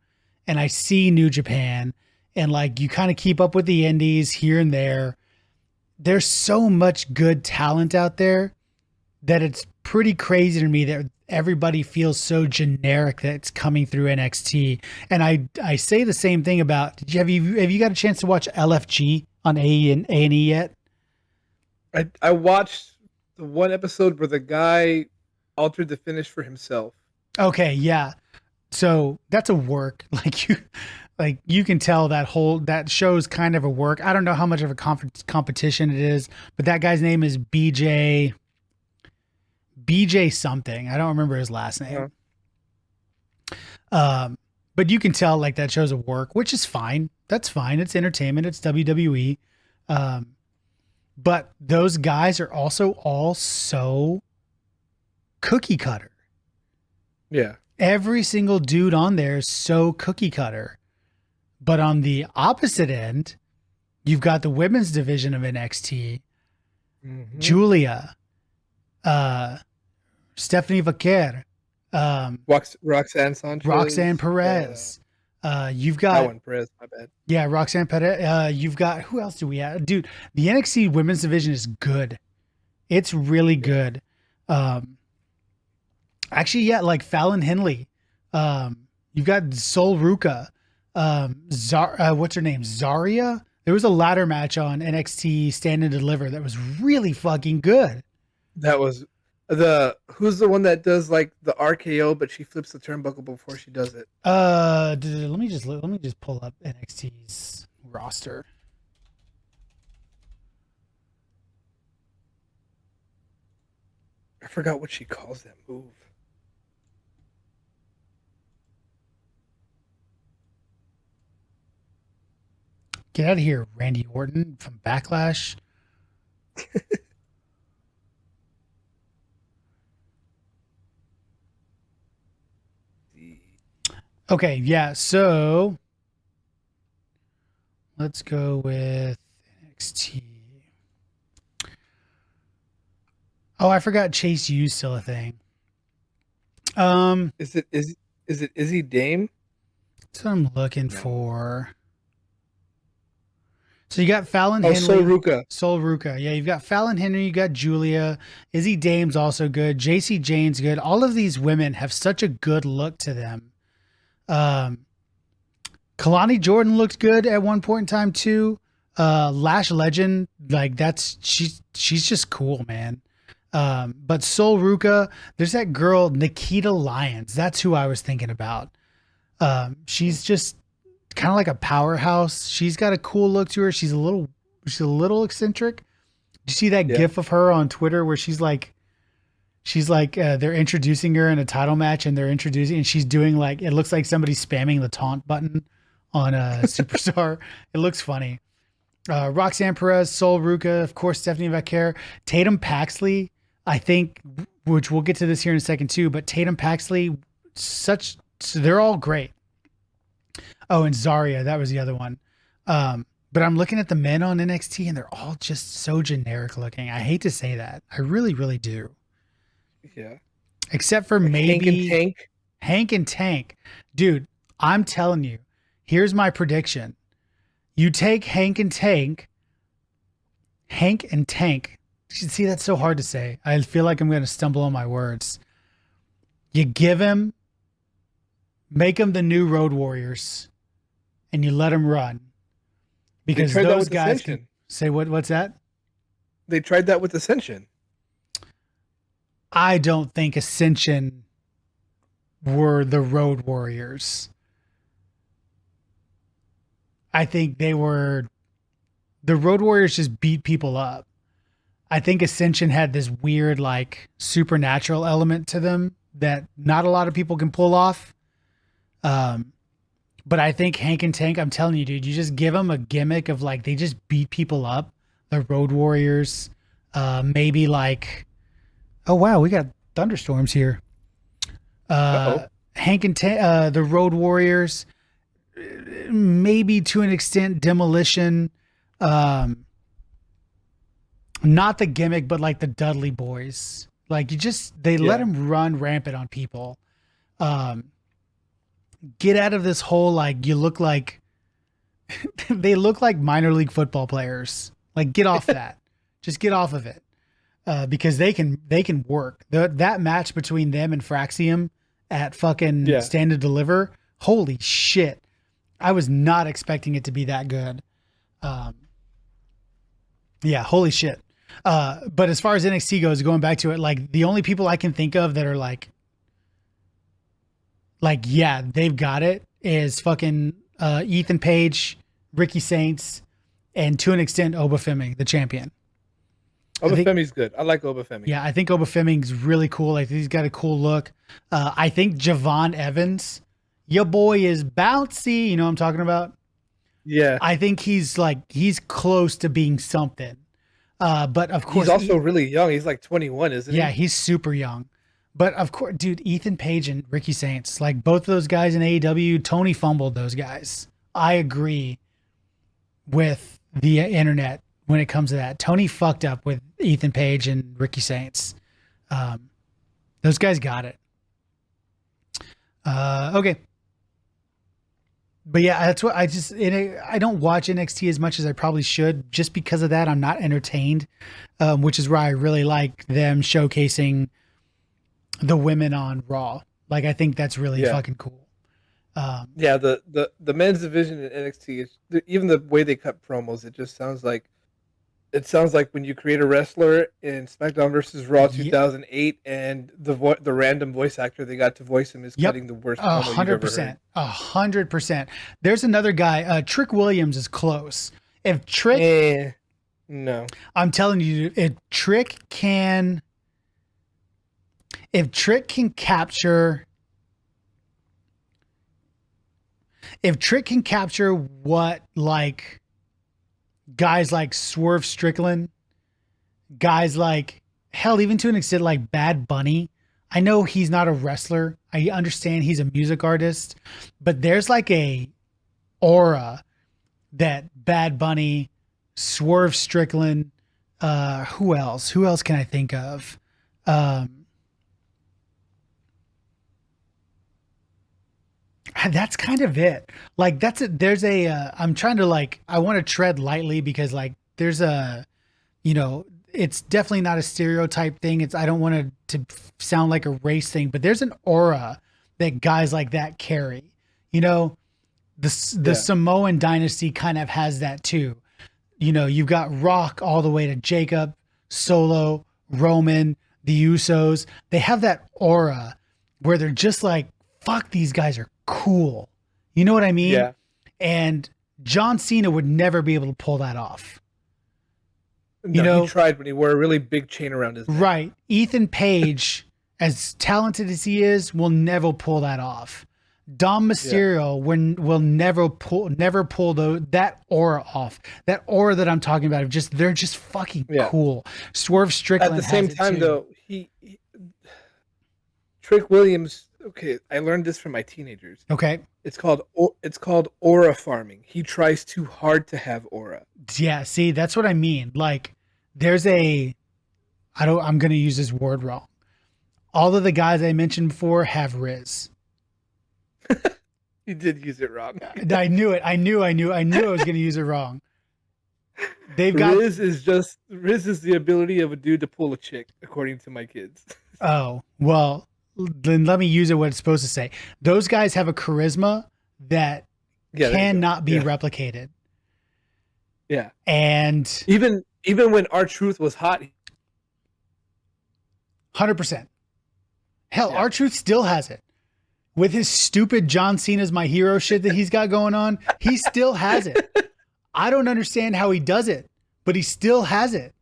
Speaker 1: and I see New Japan and like you kind of keep up with the indies here and there. There's so much good talent out there that it's pretty crazy to me that everybody feels so generic that it's coming through NXT. And I say the same thing about, have you got a chance to watch LFG on A&E yet?
Speaker 2: I watched the one episode where the guy altered the finish for himself.
Speaker 1: Okay, yeah. So that's a work. Like you can tell that show's kind of a work. I don't know how much of a competition it is, but that guy's name is BJ something. I don't remember his last name.
Speaker 2: Yeah.
Speaker 1: But you can tell like that show's a work, which is fine. That's fine. It's entertainment. It's WWE. But those guys are also all so cookie cutter.
Speaker 2: Yeah.
Speaker 1: Every single dude on there is so cookie cutter. But on the opposite end, you've got the women's division of NXT, Julia, Stephanie Vaquer,
Speaker 2: Roxanne Sanchez,
Speaker 1: Roxanne Perez. You've got
Speaker 2: that one, Perez, my bad.
Speaker 1: Yeah, Roxanne Perez. You've got, who else do we have? Dude, the NXT women's division is good. It's really good. Actually, yeah, like Fallon Henley. You've got Sol Ruka. What's her name? Zarya. There was a ladder match on NXT Stand and Deliver that was really fucking good.
Speaker 2: That was Who's the one that does like the RKO, but she flips the turnbuckle before she does it?
Speaker 1: Let me just pull up NXT's roster.
Speaker 2: I forgot what she calls that move.
Speaker 1: Get out of here, Randy Orton from Backlash. Okay, yeah, so let's go with NXT. Oh, I forgot Chase U's still a thing.
Speaker 2: Is it Izzy Dame?
Speaker 1: That's what I'm looking for. So you got Fallon Henley. Sol Ruka. Yeah, you've got Fallon Henry, you got Julia. Izzy Dame's also good. JC Jane's good. All of these women have such a good look to them. Kalani Jordan looked good at one point in time too. Lash Legend, like she's just cool, man. But Sol Ruka, there's that girl Nikita Lyons. That's who I was thinking about. She's just kind of like a powerhouse. She's got a cool look to her. She's a little eccentric. Did you see that GIF of her on Twitter where she's like they're introducing her in a title match and she's doing like, it looks like somebody's spamming the taunt button on a superstar. It looks funny. Roxanne Perez, Sol Ruka, of course, Stephanie Vaquer, Tatum Paxley, I think, which we'll get to this here in a second too, but Tatum Paxley, they're all great. Oh, and Zarya, that was the other one. But I'm looking at the men on NXT and they're all just so generic looking. I hate to say that. I really, really do.
Speaker 2: Yeah.
Speaker 1: Except for like maybe Hank and Tank. Dude, I'm telling you, here's my prediction. You take Hank and Tank. See, that's so hard to say. I feel like I'm going to stumble on my words. You make them the new Road Warriors, and you let them run. Because those guys can say, what's that?
Speaker 2: They tried that with Ascension.
Speaker 1: I don't think Ascension were the Road Warriors. I think the Road Warriors just beat people up. I think Ascension had this weird, like, supernatural element to them that not a lot of people can pull off. But I think Hank and Tank, I'm telling you, dude, you just give them a gimmick of like, they just beat people up. The Road Warriors, maybe like, oh wow, we got thunderstorms here. Hank and the Road Warriors, maybe to an extent, Demolition, not the gimmick, but like the Dudley Boys. Like they let them run rampant on people. Get out of this whole, like, you look like they look like minor league football players. Like, get off that. Just get off of it. Because they can work. That match between them and Fraxium at fucking Stand and Deliver. Holy shit. I was not expecting it to be that good. Holy shit. But as far as NXT goes, going back to it, like, the only people I can think of that are like, yeah, they've got it is fucking Ethan Page, Ricky Saints, and to an extent, Obafemi, the champion.
Speaker 2: Obafemi's good. I like Obafemi.
Speaker 1: Yeah, I think Obafemi's really cool. I think he's got a cool look. I think Javon Evans, your boy is bouncy. You know what I'm talking about?
Speaker 2: Yeah.
Speaker 1: I think he's close to being something. But of course,
Speaker 2: he's also really young. He's like 21, isn't he?
Speaker 1: Yeah, he's super young. But of course, dude, Ethan Page and Ricky Saints, like both of those guys in AEW, Tony fumbled those guys. I agree with the internet when it comes to that. Tony fucked up with Ethan Page and Ricky Saints. Those guys got it. Okay. But yeah, that's what I don't watch NXT as much as I probably should. Just because of that, I'm not entertained, which is why I really like them showcasing the women on Raw. Like, I think that's really fucking cool.
Speaker 2: The men's division in NXT is, even the way they cut promos, it just sounds like It sounds like when you create a wrestler in SmackDown versus Raw
Speaker 1: Ye-
Speaker 2: 2008, and the random voice actor they got to voice him is
Speaker 1: Yep.
Speaker 2: cutting the worst promo you've ever heard.
Speaker 1: 100%. There's another guy, Trick Williams is close. If Trick,
Speaker 2: No.
Speaker 1: I'm telling you, if Trick can capture what like guys like Swerve Strickland, guys like hell, even to an extent like Bad Bunny. I know he's not a wrestler. I understand he's a music artist, but there's like a aura that Bad Bunny, Swerve Strickland, who else? Who else can I think of? That's kind of it. Like that's it. There's a, I'm trying to like, I want to tread lightly because like there's a, it's definitely not a stereotype thing. I don't want to sound like a race thing, but there's an aura that guys like that carry, the Samoan dynasty kind of has that too. You've got Rock all the way to Jacob, Solo, Roman, the Usos. They have that aura where they're just like, fuck, these guys are cool. You know what I mean?
Speaker 2: Yeah.
Speaker 1: And John Cena would never be able to pull that off.
Speaker 2: No, he tried when he wore a really big chain around his neck.
Speaker 1: Right. Ethan Page, as talented as he is, will never pull that off. Dom Mysterio will never pull that aura off. That aura that I'm talking about, they're just fucking cool. Swerve Strickland.
Speaker 2: At the same time, though, Trick Williams. Okay, I learned this from my teenagers.
Speaker 1: Okay,
Speaker 2: it's called aura farming. He tries too hard to have aura.
Speaker 1: Yeah, see, that's what I mean. Like, I'm gonna use this word wrong. All of the guys I mentioned before have Riz.
Speaker 2: You did use it wrong.
Speaker 1: I knew it. I knew I was gonna use it wrong.
Speaker 2: Riz is the ability of a dude to pull a chick, according to my kids.
Speaker 1: Oh, well, then let me use it what it's supposed to say. Those guys have a charisma that cannot be replicated.
Speaker 2: Yeah.
Speaker 1: And
Speaker 2: even when R-Truth was hot,
Speaker 1: 100%. Hell, R-Truth still has it. With his stupid John Cena's my hero shit that he's got going on, he still has it. I don't understand how he does it, but he still has it.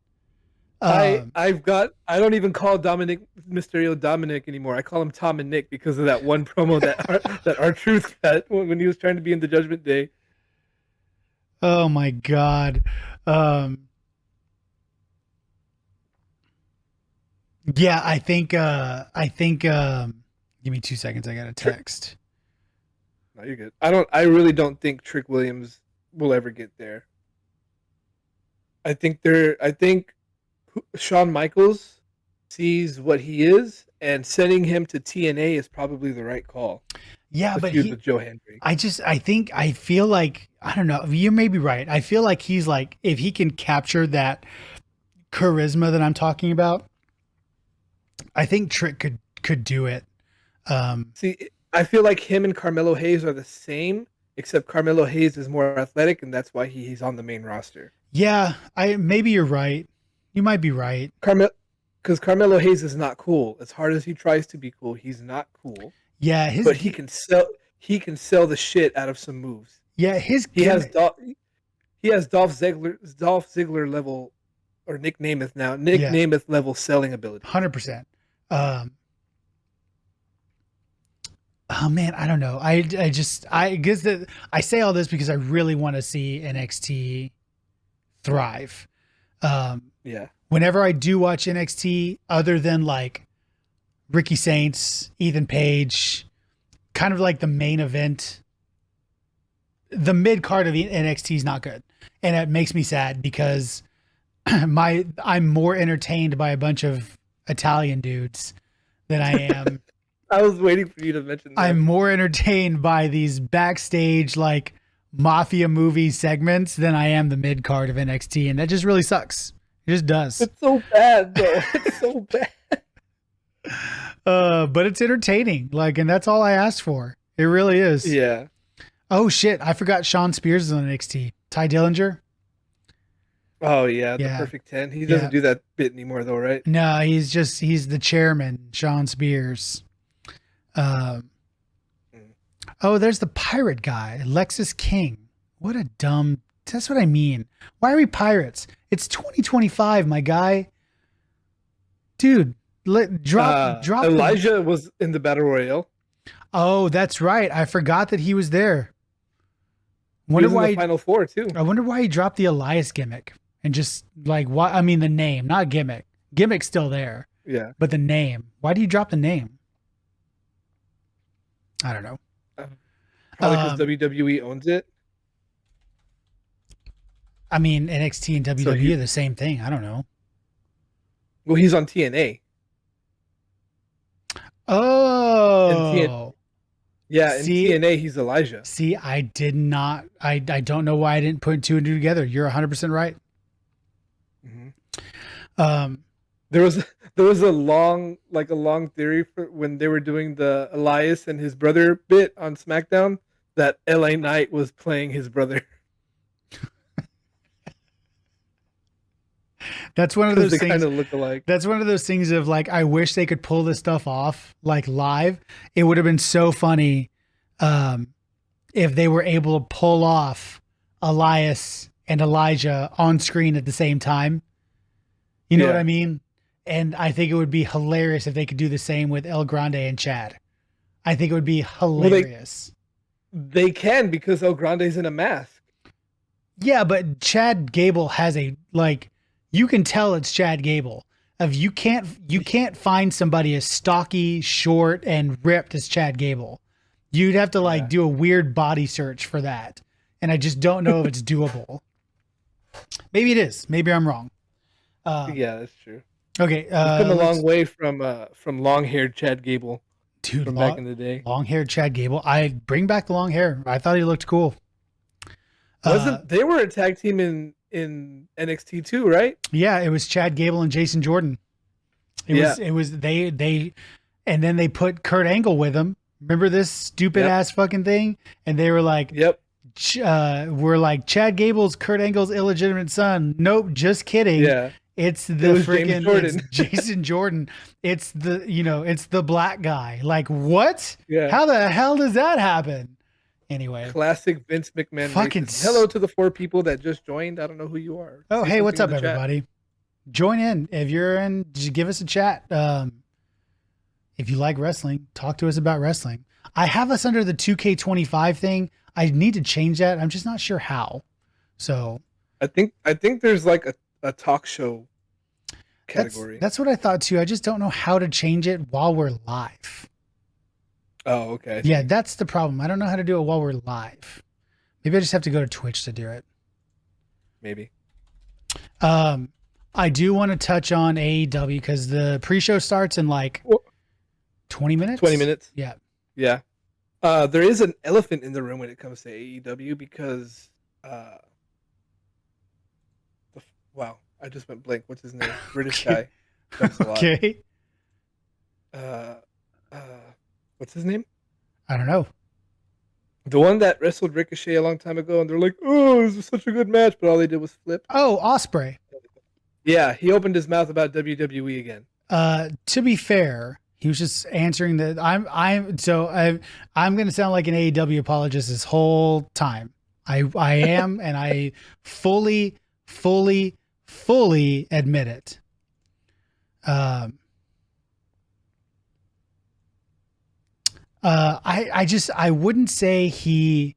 Speaker 2: I don't even call Dominic Mysterio Dominic anymore. I call him Tom and Nick because of that one promo that R-Truth had when he was trying to be in the Judgment Day.
Speaker 1: Oh my God. Yeah, I think give me 2 seconds. I got a text.
Speaker 2: No, you're good. I really don't think Trick Williams will ever get there. I think Shawn Michaels sees what he is, and sending him to TNA is probably the right call.
Speaker 1: Yeah, but
Speaker 2: with Joe Hendry.
Speaker 1: I feel like, I don't know, you may be right. I feel like he's like, if he can capture that charisma that I'm talking about, I think Trick could do it.
Speaker 2: See, I feel like him and Carmelo Hayes are the same, except Carmelo Hayes is more athletic, and that's why he's on the main roster.
Speaker 1: Yeah, maybe you're right. You might be right.
Speaker 2: Because Carmelo Hayes is not cool. As hard as he tries to be cool, he's not cool.
Speaker 1: Yeah,
Speaker 2: but he can sell the shit out of some moves.
Speaker 1: Yeah, he
Speaker 2: has Dolph Ziggler level, or Nick Namath now. Nick Namath level selling ability.
Speaker 1: 100%. Oh man, I don't know. I guess that I say all this because I really want to see NXT thrive. Whenever I do watch NXT, other than like Ricky Saints, Ethan Page, kind of like the main event, the mid card of NXT is not good, and it makes me sad because I'm more entertained by a bunch of Italian dudes than I am.
Speaker 2: I was waiting for you to mention that.
Speaker 1: I'm more entertained by these backstage like mafia movie segments than I am the mid card of NXT, and that just really sucks. It just does.
Speaker 2: It's so bad though. It's so bad.
Speaker 1: But it's entertaining. Like, and that's all I asked for. It really is.
Speaker 2: Yeah.
Speaker 1: Oh shit! I forgot Sean Spears is on NXT. Ty Dillinger.
Speaker 2: Oh yeah, the
Speaker 1: Yeah.
Speaker 2: Perfect 10. He
Speaker 1: Yeah.
Speaker 2: doesn't do that bit anymore though, right?
Speaker 1: No, he's the chairman, Sean Spears. Um,
Speaker 2: Mm.
Speaker 1: oh, there's the pirate guy, Lexus King. What a dumb. That's what I mean. Why are we pirates? It's 2025, my guy. Dude, drop.
Speaker 2: Elijah was in the Battle Royale.
Speaker 1: Oh, that's right. I forgot that he was there.
Speaker 2: He was in the Final Four too.
Speaker 1: I wonder why he dropped the Elias gimmick and just like why. I mean, the name, not gimmick. Gimmick's still there.
Speaker 2: Yeah,
Speaker 1: but the name. Why do you drop the name? I don't know.
Speaker 2: probably because WWE owns it.
Speaker 1: I mean, NXT and WWE are the same thing. I don't know.
Speaker 2: Well, he's on TNA.
Speaker 1: Oh.
Speaker 2: Yeah, in TNA, he's Elijah.
Speaker 1: See, I did not. I don't know why I didn't put two and two together. You're 100% right.
Speaker 2: Mm-hmm. There was a long theory for when they were doing the Elias and his brother bit on SmackDown that LA Knight was playing his brother.
Speaker 1: That's one of those things.
Speaker 2: They kind of look alike.
Speaker 1: That's one of those things of like, I wish they could pull this stuff off like live. It would have been so funny if they were able to pull off Elias and Elijah on screen at the same time. You know what I mean? And I think it would be hilarious if they could do the same with El Grande and Chad. I think it would be hilarious.
Speaker 2: Well, they can because El Grande's in a mask.
Speaker 1: Yeah, but Chad Gable has a like. You can tell it's Chad Gable. You can't find somebody as stocky, short, and ripped as Chad Gable. You'd have to do a weird body search for that, and I just don't know if it's doable. Maybe it is. Maybe I'm wrong.
Speaker 2: Yeah, that's true.
Speaker 1: Okay,
Speaker 2: we've come a long way from long-haired Chad Gable,
Speaker 1: dude,
Speaker 2: from back in the day.
Speaker 1: Long-haired Chad Gable. I bring back the long hair. I thought he looked cool.
Speaker 2: They were a tag team in NXT too, right?
Speaker 1: Yeah, it was Chad Gable and Jason Jordan. It was they and then they put Kurt Angle with him. Remember this stupid ass fucking thing? And they were like,
Speaker 2: "Yep,
Speaker 1: we're like Chad Gable's Kurt Angle's illegitimate son." Nope, just kidding.
Speaker 2: Yeah.
Speaker 1: It's the freaking Jason Jordan. It's the black guy. Like, what?
Speaker 2: Yeah.
Speaker 1: How the hell does that happen? Anyway.
Speaker 2: Classic Vince McMahon.
Speaker 1: Fucking
Speaker 2: hello to the 4 people that just joined. I don't know who you are.
Speaker 1: Oh, hey, what's up, everybody? Join in. If you're in, just give us a chat. If you like wrestling, talk to us about wrestling. I have us under the 2K25 thing. I need to change that. I'm just not sure how. So
Speaker 2: I think there's like a talk show category.
Speaker 1: That's what I thought too. I just don't know how to change it while we're live.
Speaker 2: Oh, okay.
Speaker 1: Yeah, that's the problem. I don't know how to do it while we're live. Maybe I just have to go to Twitch to do it.
Speaker 2: Maybe.
Speaker 1: I do want to touch on AEW because the pre-show starts in like 20 minutes.
Speaker 2: 20 minutes.
Speaker 1: Yeah.
Speaker 2: Yeah. There is an elephant in the room when it comes to AEW because wow, I just went blank. What's his name? British guy.
Speaker 1: Okay.
Speaker 2: What's his name?
Speaker 1: I don't know.
Speaker 2: The one that wrestled Ricochet a long time ago, and they're like, "Oh, this was such a good match," but all they did was flip.
Speaker 1: Oh, Ospreay.
Speaker 2: Yeah, he opened his mouth about WWE again.
Speaker 1: To be fair, he was just answering the. I'm going to sound like an AEW apologist this whole time. I am, and I fully admit it. I wouldn't say he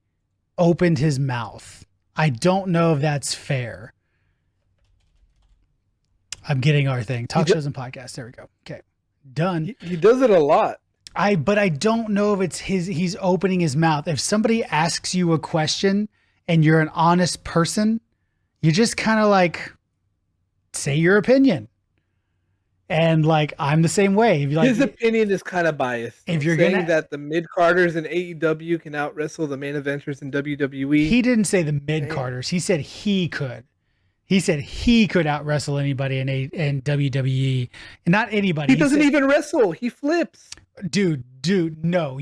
Speaker 1: opened his mouth. I don't know if that's fair. I'm getting our thing. Talk shows and podcasts. There we go. Okay. Done.
Speaker 2: He does it a lot.
Speaker 1: But I don't know if it's he's opening his mouth. If somebody asks you a question and you're an honest person, you just kind of like say your opinion. And like, I'm the same way.
Speaker 2: His opinion is kind of biased.
Speaker 1: If you're
Speaker 2: saying that the mid-carders in AEW can out-wrestle the main eventers in WWE.
Speaker 1: He didn't say the mid-carders. He said he could. He said he could out-wrestle anybody in WWE. And not anybody.
Speaker 2: He doesn't even wrestle. He flips.
Speaker 1: Dude, no.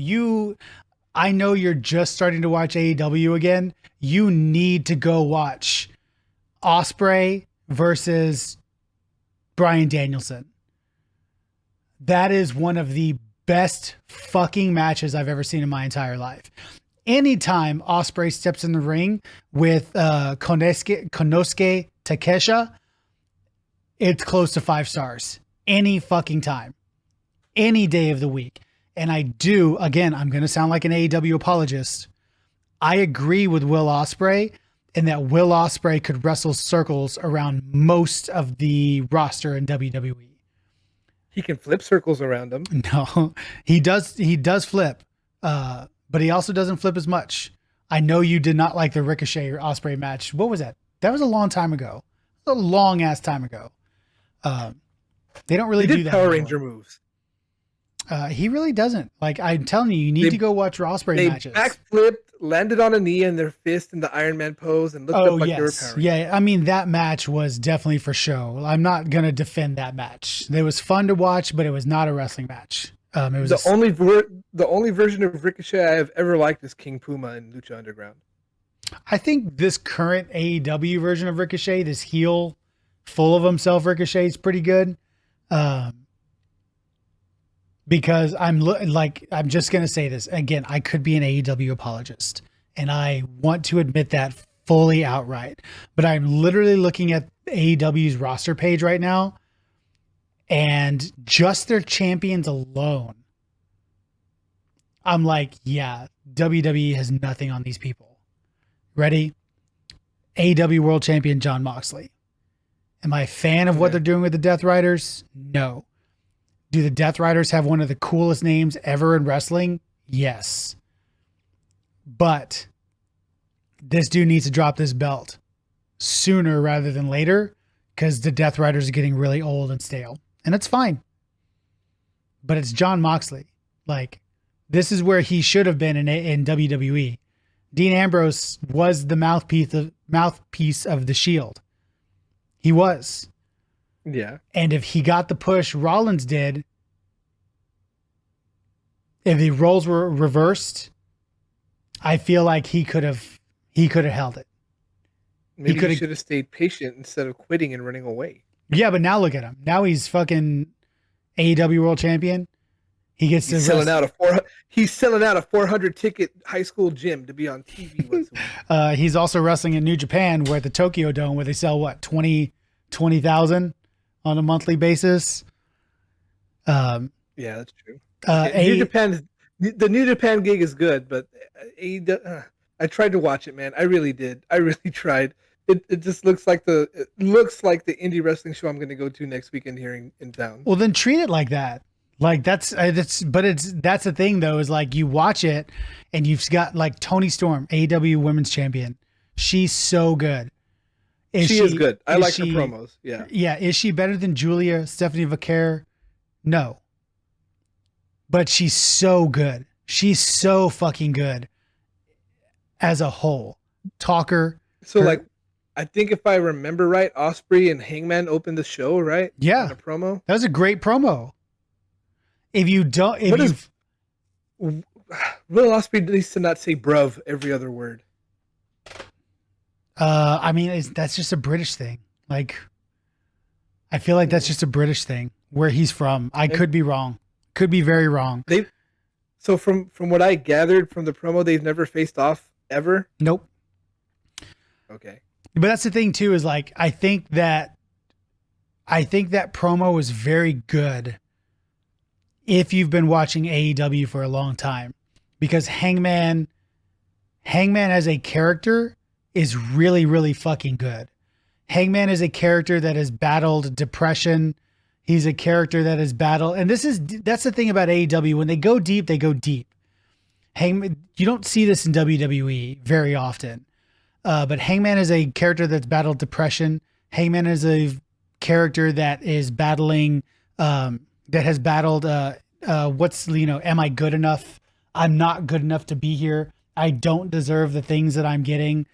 Speaker 1: I know you're just starting to watch AEW again. You need to go watch Ospreay versus Bryan Danielson. That is one of the best fucking matches I've ever seen in my entire life. Anytime Ospreay steps in the ring with Konosuke Takeshita, it's close to 5 stars. Any fucking time. Any day of the week. And I do, again, I'm going to sound like an AEW apologist. I agree with Will Ospreay in that Will Ospreay could wrestle circles around most of the roster in WWE.
Speaker 2: He can flip circles around him.
Speaker 1: No, he does flip, but he also doesn't flip as much. I know you did not like the Ricochet or Ospreay match. What was that? That was a long time ago. A long ass time ago. They don't really do that.
Speaker 2: Power Ranger moves.
Speaker 1: He really doesn't. Like, I'm telling you, you need to go watch Ospreay matches.
Speaker 2: They backflipped, landed on a knee and their fist in the Iron Man pose, and looked up like they were Power Rangers.
Speaker 1: Yeah, I mean, that match was definitely for show. I'm not going to defend that match. It was fun to watch, but it was not a wrestling match. It was
Speaker 2: the only version of Ricochet I have ever liked is King Puma in Lucha Underground.
Speaker 1: I think this current AEW version of Ricochet, this heel, full of himself Ricochet, is pretty good. Because I'm just going to say this again. I could be an AEW apologist, and I want to admit that fully outright. But I'm literally looking at AEW's roster page right now, and just their champions alone, I'm like, yeah, WWE has nothing on these people. Ready? AEW World Champion Jon Moxley. Am I a fan of what they're doing with the Death Riders? No. Do the Death Riders have one of the coolest names ever in wrestling? Yes. But this dude needs to drop this belt sooner rather than later, because the Death Riders are getting really old and stale. And it's fine. But it's Jon Moxley. Like, this is where he should have been in WWE. Dean Ambrose was the mouthpiece of the Shield. He was.
Speaker 2: Yeah.
Speaker 1: And if he got the push Rollins did, if the roles were reversed, I feel like he could have held it.
Speaker 2: Maybe he should have stayed patient instead of quitting and running away.
Speaker 1: Yeah, but now look at him. Now he's fucking AEW World Champion. He gets
Speaker 2: he's selling out a 400 ticket high school gym to be on TV once a week.
Speaker 1: He's also wrestling in New Japan, where at the Tokyo Dome, where they sell what 20,000 on a monthly basis.
Speaker 2: Yeah, that's true. The New Japan gig is good, but I tried to watch it, man. I really did. I really tried. It just looks like the indie wrestling show I'm going to go to next weekend here in town.
Speaker 1: Well, then treat it like that. Like that's the thing though, is like you watch it and you've got like Toni Storm, AEW Women's Champion. She's so good.
Speaker 2: She is good. I like her promos. Yeah.
Speaker 1: Yeah. Is she better than Julia Stephanie Vaquer? No. But she's so good. She's so fucking good as a whole. Talker.
Speaker 2: So I think if I remember right, Ospreay and Hangman opened the show, right?
Speaker 1: Yeah.
Speaker 2: On a promo.
Speaker 1: That was a great promo. Will
Speaker 2: Ospreay needs to not say bruv every other word.
Speaker 1: I mean, that's just a British thing. Like, I feel like that's just a British thing where he's from. I could be wrong. Could be very wrong.
Speaker 2: So from what I gathered from the promo, they've never faced off ever?
Speaker 1: Nope.
Speaker 2: Okay.
Speaker 1: But that's the thing too, is like, I think that promo was very good if you've been watching AEW for a long time, because Hangman as a character is really, really fucking good. Hangman is a character that has battled depression. He's a character that has battled, and that's the thing about AEW. When they go deep, they go deep. Hangman, you don't see this in WWE very often. But Hangman is a character that's battled depression. Hangman is a character that is battling, that has battled, am I good enough? I'm not good enough to be here. I don't deserve the things that I'm getting.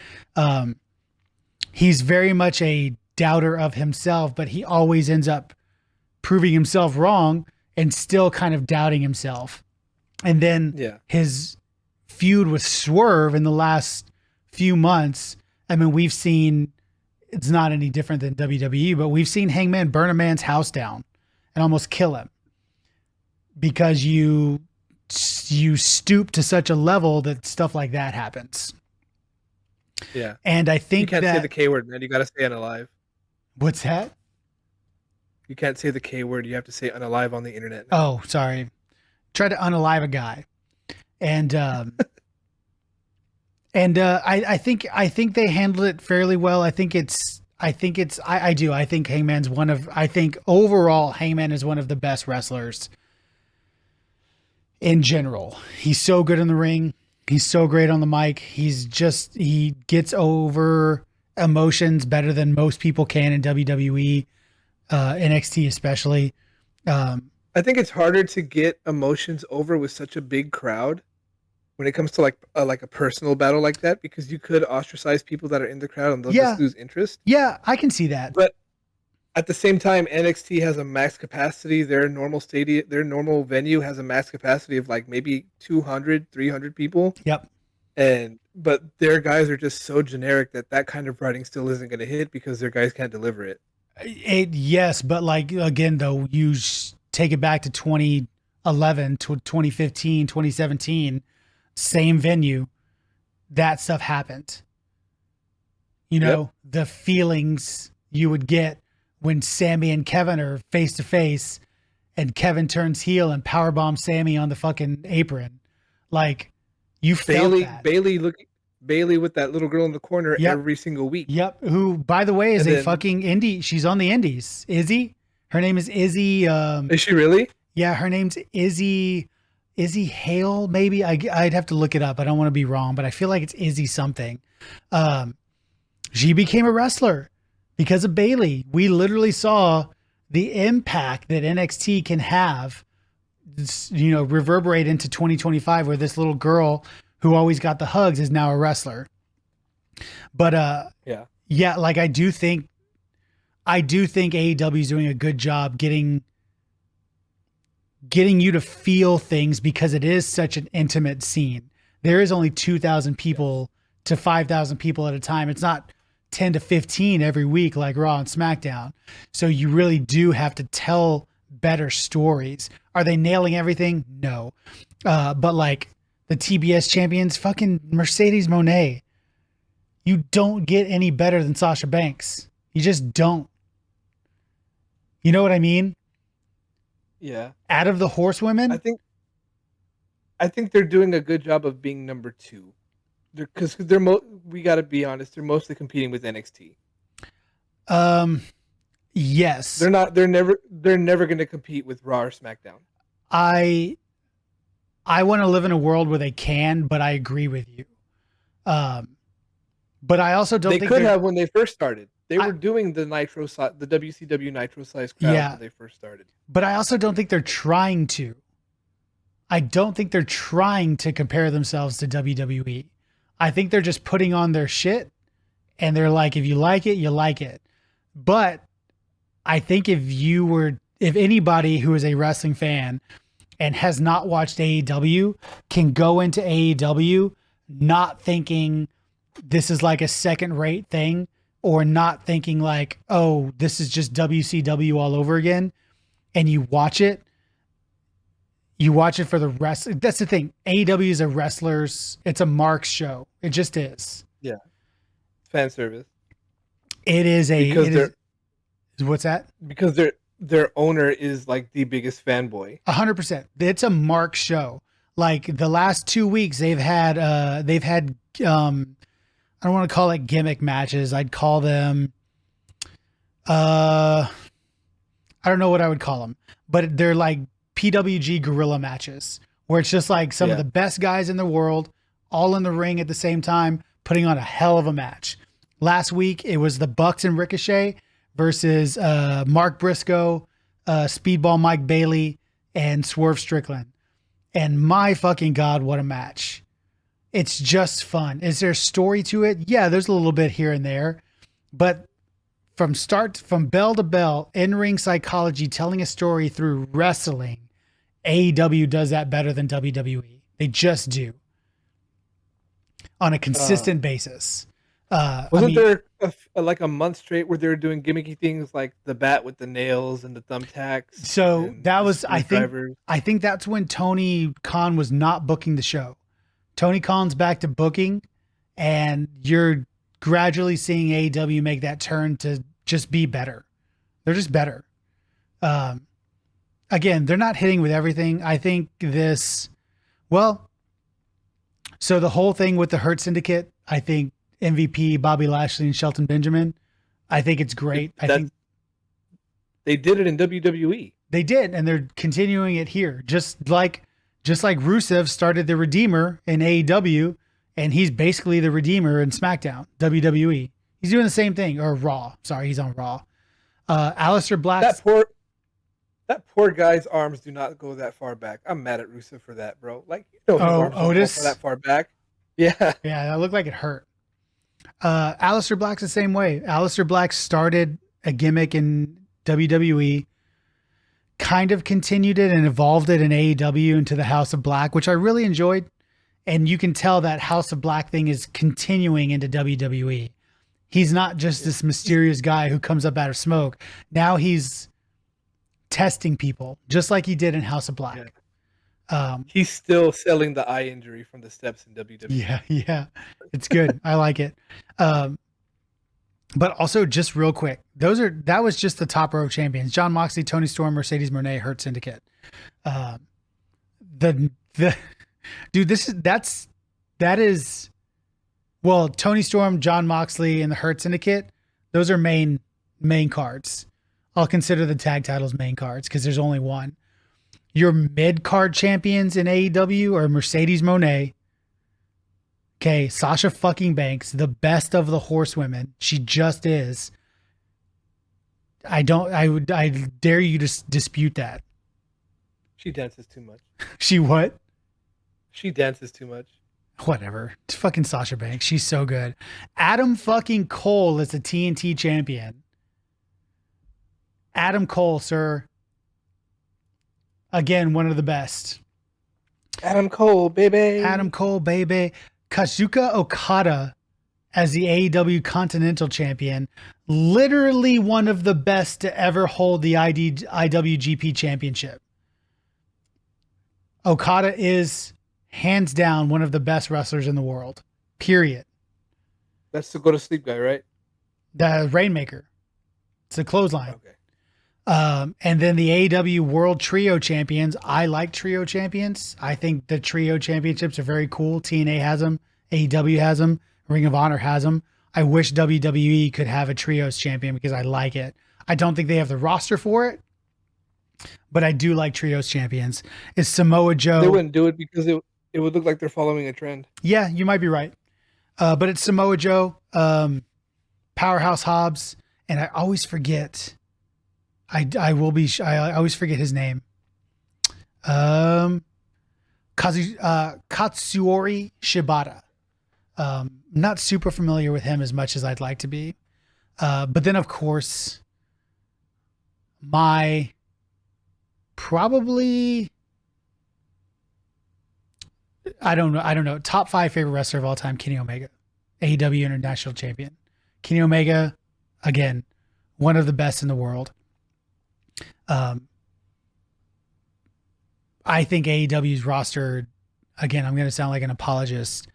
Speaker 1: He's very much a doubter of himself, but he always ends up proving himself wrong and still kind of doubting himself. And then his feud with Swerve in the last few months, I mean, we've seen it's not any different than WWE, but we've seen Hangman burn a man's house down and almost kill him because you stoop to such a level that stuff like that happens.
Speaker 2: Yeah.
Speaker 1: And I think
Speaker 2: you can't say the K word, man. You got to say unalive.
Speaker 1: What's that?
Speaker 2: You can't say the K word. You have to say unalive on the internet now.
Speaker 1: Oh, sorry. Try to unalive a guy. And I think they handled it fairly well. I think Hangman's overall Hangman is one of the best wrestlers in general. He's so good in the ring. He's so great on the mic. He gets over emotions better than most people can in WWE, NXT especially.
Speaker 2: I think it's harder to get emotions over with such a big crowd when it comes to like a personal battle like that, because you could ostracize people that are in the crowd and they'll just lose interest.
Speaker 1: Yeah, I can see that.
Speaker 2: But at the same time, NXT has a max capacity. Their normal venue has a max capacity of like maybe 200, 300 people.
Speaker 1: Yep.
Speaker 2: But their guys are just so generic that kind of writing still isn't going to hit because their guys can't deliver it.
Speaker 1: Yes, but like again though, you take it back to 2011 to 2015, 2017, same venue, that stuff happened. You know, the feelings you would get when Sammy and Kevin are face to face and Kevin turns heel and powerbombs Sammy on the fucking apron. Like you felt that.
Speaker 2: Bailey with that little girl in the corner every single week.
Speaker 1: Yep. Who, by the way, is fucking indie. She's on the indies. Izzy. Her name is Izzy.
Speaker 2: Is she really?
Speaker 1: Yeah. Her name's Izzy Hale. Maybe I'd have to look it up. I don't want to be wrong, but I feel like it's Izzy something. She became a wrestler because of Bailey. We literally saw the impact that NXT can have, reverberate into 2025, where this little girl who always got the hugs is now a wrestler. But like I do think AEW is doing a good job getting you to feel things because it is such an intimate scene. There is only 2,000 people to 5,000 people at a time. It's not 10 to 15 every week like Raw and SmackDown. So you really do have to tell better stories. Are they nailing everything? No. But like the TBS champions, fucking Mercedes Moné, you don't get any better than Sasha Banks. You just don't. You know what I mean?
Speaker 2: Yeah.
Speaker 1: Out of the horsewomen,
Speaker 2: I think they're doing a good job of being number two. Because we got to be honest, they're mostly competing with NXT.
Speaker 1: Yes.
Speaker 2: They're never going to compete with Raw or SmackDown.
Speaker 1: I want to live in a world where they can, but I agree with you. But I also don't think
Speaker 2: they could have when they first started. They were doing the WCW Nitro size crowd when they first started.
Speaker 1: But I also don't think they're trying to. I don't think they're trying to compare themselves to WWE. I think they're just putting on their shit and they're like, if you like it, you like it. But I think if anybody who is a wrestling fan and has not watched AEW can go into AEW not thinking this is like a second-rate thing, or not thinking like, oh, this is just WCW all over again, and you watch it for the rest. That's the thing. AEW is it's a Marks show. It just is.
Speaker 2: Yeah. Fan service.
Speaker 1: It is what's that?
Speaker 2: Because their owner is like the biggest fanboy.
Speaker 1: 100%. It's a Marks show. Like the last 2 weeks they've had I don't want to call it gimmick matches. I'd call them, I don't know what I would call them, but they're like PWG guerrilla matches where it's just like some of the best guys in the world all in the ring at the same time, putting on a hell of a match. Last week, it was the Bucks and Ricochet versus Mark Briscoe, Speedball Mike Bailey, and Swerve Strickland. And my fucking God, what a match. It's just fun. Is there a story to it? Yeah, there's a little bit here and there. But from bell to bell, in-ring psychology, telling a story through wrestling, AEW does that better than WWE. They just do. On a consistent basis.
Speaker 2: Wasn't there like a month straight where they were doing gimmicky things like the bat with the nails and the thumbtacks?
Speaker 1: So
Speaker 2: And
Speaker 1: that
Speaker 2: the
Speaker 1: was,
Speaker 2: screwdrivers?
Speaker 1: I think that's when Tony Khan was not booking the show. Tony Khan's back to booking, and you're gradually seeing AEW make that turn to just be better. They're just better. Again, they're not hitting with everything. I think so the whole thing with the Hurt Syndicate, I think MVP, Bobby Lashley, and Shelton Benjamin, I think it's great. I think
Speaker 2: they did it in WWE.
Speaker 1: They did, and they're continuing it here. Just like Rusev started the Redeemer in AEW, and he's basically the Redeemer in SmackDown, WWE. He's doing the same thing, or Raw. Sorry, he's on Raw. Aleister Black.
Speaker 2: That poor guy's arms do not go that far back. I'm mad at Rusev for that, bro. Like, his arms
Speaker 1: Otis?
Speaker 2: don't go that far back. Yeah.
Speaker 1: Yeah, that looked like it hurt. Aleister Black's the same way. Aleister Black started a gimmick in WWE, kind of continued it and evolved it in AEW into the House of Black, which I really enjoyed. And you can tell that House of Black thing is continuing into WWE. He's not just this mysterious guy who comes up out of smoke. Now he's testing people, just like he did in House of Black.
Speaker 2: Yeah. He's still selling the eye injury from the steps in WWE.
Speaker 1: Yeah. It's good. I like it. But also, just real quick, that was just the top row of champions: Jon Moxley, Tony Storm, Mercedes Moné, Hurt Syndicate. Dude, that is Tony Storm, Jon Moxley, and the Hurt Syndicate. Those are main cards. I'll consider the tag titles main cards because there's only one. Your mid card champions in AEW are Mercedes Moné. Okay, Sasha fucking Banks, the best of the horsewomen. She just is. I dare you to dispute that.
Speaker 2: She dances too much.
Speaker 1: She what?
Speaker 2: She dances too much.
Speaker 1: Whatever. It's fucking Sasha Banks. She's so good. Adam fucking Cole is a TNT champion. Adam Cole, sir. Again, one of the best.
Speaker 2: Adam Cole, baby.
Speaker 1: Kazuchika Okada as the AEW Continental Champion. Literally one of the best to ever hold the IWGP Championship. Okada is hands down one of the best wrestlers in the world. Period.
Speaker 2: That's the go to sleep guy, right?
Speaker 1: The Rainmaker. It's a clothesline.
Speaker 2: Okay.
Speaker 1: And then the AEW World Trio Champions. I like Trio Champions. I think the Trio Championships are very cool. TNA has them. AEW has them. Ring of Honor has them. I wish WWE could have a Trios Champion because I like it. I don't think they have the roster for it, but I do like Trios Champions. Is Samoa Joe.
Speaker 2: They wouldn't do it because it would look like they're following a trend.
Speaker 1: Yeah, you might be right. But it's Samoa Joe, Powerhouse Hobbs, and I always forget. I always forget his name. Katsuori Shibata. Not super familiar with him as much as I'd like to be. But then of course, my probably, I don't know. Top 5 favorite wrestler of all time, Kenny Omega, AEW International Champion. Kenny Omega, again, one of the best in the world. I think AEW's roster, again, I'm going to sound like an apologist.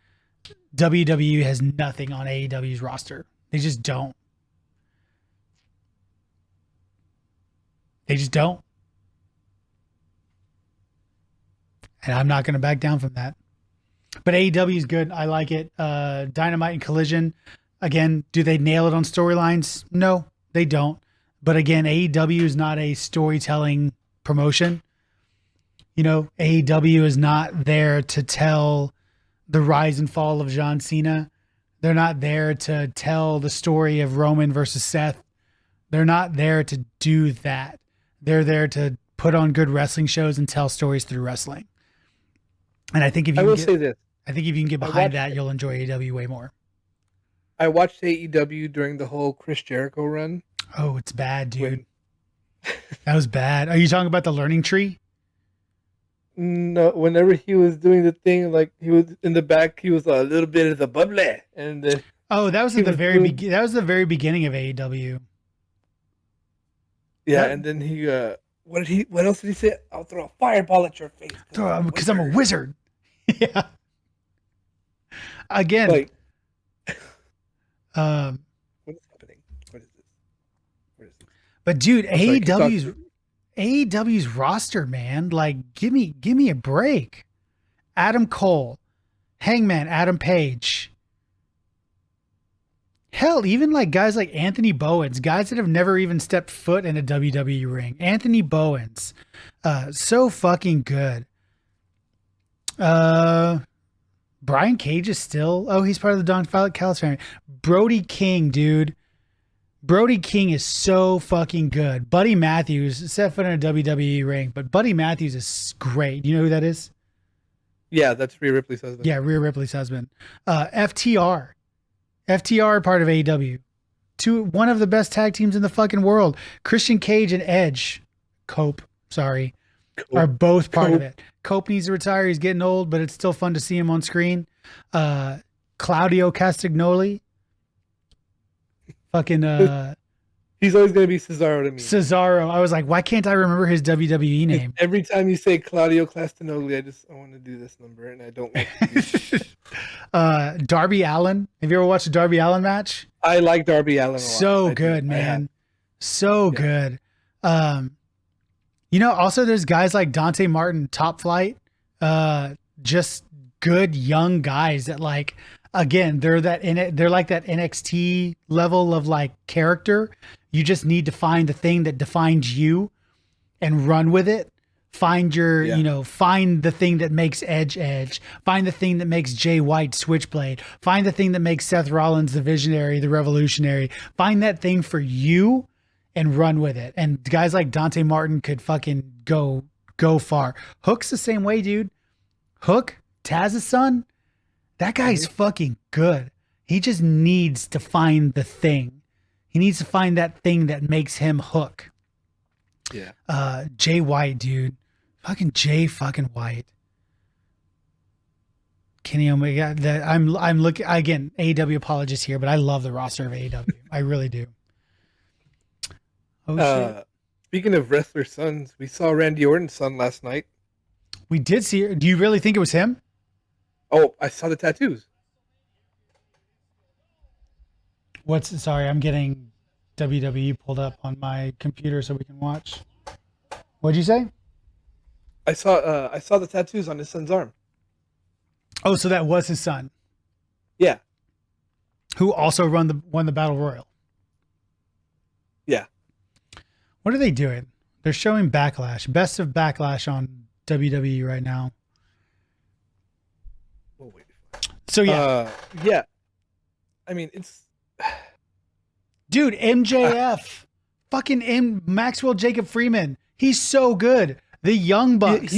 Speaker 1: WWE has nothing on AEW's roster. They just don't. And I'm not going to back down from that. But AEW is good. I like it. Dynamite and Collision. Again, do they nail it on storylines? No, they don't. But again, AEW is not a storytelling promotion. You know, AEW is not there to tell the rise and fall of John Cena. They're not there to tell the story of Roman versus Seth. They're not there to do that. They're there to put on good wrestling shows and tell stories through wrestling. And I think if you can get behind that, you'll enjoy AEW way more.
Speaker 2: I watched AEW during the whole Chris Jericho run.
Speaker 1: Oh, it's bad, dude. That was bad. Are you talking about the learning tree?
Speaker 2: No, whenever he was doing the thing, like he was in the back, he was a little bit of the bubbly, and then
Speaker 1: Oh, that was
Speaker 2: He
Speaker 1: at the
Speaker 2: was
Speaker 1: very
Speaker 2: doing-
Speaker 1: that was the very beginning of AEW.
Speaker 2: Yeah,
Speaker 1: That-
Speaker 2: and then what else did he say? I'll throw a fireball at your face.
Speaker 1: Because I'm a wizard. Yeah. Again,
Speaker 2: Like,
Speaker 1: um,
Speaker 2: what is happening? What is this? What is this?
Speaker 1: but dude,
Speaker 2: I'm sorry, keep talking.
Speaker 1: AEW's roster, man, like give me a break. Adam Cole, Hangman Adam Page. Hell, even like guys like Anthony Bowens, guys that have never even stepped foot in a WWE ring. Anthony Bowens, so fucking good. Brian Cage is still. Oh, he's part of the Don Callis family. Brody King, dude. Brody King is so fucking good. Buddy Matthews set foot in a WWE ring, but Buddy Matthews is great. You know who that is?
Speaker 2: Yeah, that's Rhea Ripley's husband.
Speaker 1: Yeah, Rhea Ripley's husband. FTR. FTR part of AEW. One of the best tag teams in the fucking world. Christian Cage and Edge. Cope are both part of it. Cope needs to retire. He's getting old, but it's still fun to see him on screen. Claudio Castagnoli. Fucking
Speaker 2: He's always gonna be Cesaro to me.
Speaker 1: Cesaro. I was like, why can't I remember his WWE name?
Speaker 2: Every time you say Claudio Castagnoli, I want to do this number, and I don't like to do it.
Speaker 1: Darby Allin. Have you ever watched a Darby Allin match?
Speaker 2: I like Darby Allin a lot.
Speaker 1: So good, man. So good. You know, also there's guys like Dante Martin, Top Flight, just good young guys that like, again, they're like that NXT level of like character. You just need to find the thing that defines you and run with it. Find your, find the thing that makes Edge. Find the thing that makes Jay White Switchblade. Find the thing that makes Seth Rollins the Visionary, the Revolutionary. Find that thing for you and run with it. And guys like Dante Martin could fucking go far. Hook's the same way, dude. Hook, Taz's son, that guy's fucking good. He just needs to find the thing. He needs to find that thing that makes him Hook.
Speaker 2: Yeah.
Speaker 1: Jay White, dude. Fucking Jay fucking White. Kenny Omega. I'm looking again, AEW apologist here, but I love the roster of AEW. I really do. Oh shit.
Speaker 2: Speaking of wrestler sons, we saw Randy Orton's son last night.
Speaker 1: We did see. Do you really think it was him?
Speaker 2: Oh, I saw the tattoos.
Speaker 1: Sorry, I'm getting WWE pulled up on my computer so we can watch. What'd you say?
Speaker 2: I saw the tattoos on his son's arm.
Speaker 1: Oh, so that was his son.
Speaker 2: Yeah.
Speaker 1: Who also won the Battle Royal.
Speaker 2: Yeah.
Speaker 1: What are they doing? They're showing Backlash. Best of Backlash on WWE right now.
Speaker 2: Oh, wait.
Speaker 1: So yeah.
Speaker 2: Yeah. I mean, it's...
Speaker 1: Dude, MJF. Fucking Maxwell Jacob Freeman. He's so good. The Young Bucks.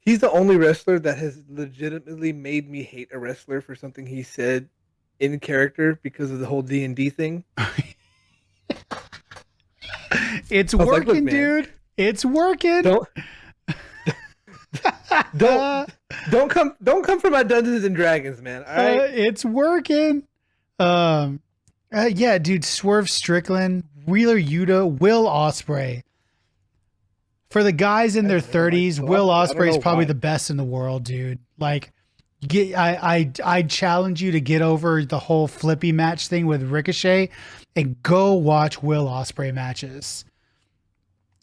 Speaker 2: He's the only wrestler that has legitimately made me hate a wrestler for something he said in character because of the whole D&D thing.
Speaker 1: It's working,
Speaker 2: look,
Speaker 1: dude. It's working.
Speaker 2: Don't come for my Dungeons and Dragons, man. All right?
Speaker 1: It's working. Yeah, dude. Swerve Strickland, Wheeler Yuta, Will Ospreay. For the guys in their 30s, Will Ospreay is probably the best in the world, dude. Like, I challenge you to get over the whole flippy match thing with Ricochet and go watch Will Ospreay matches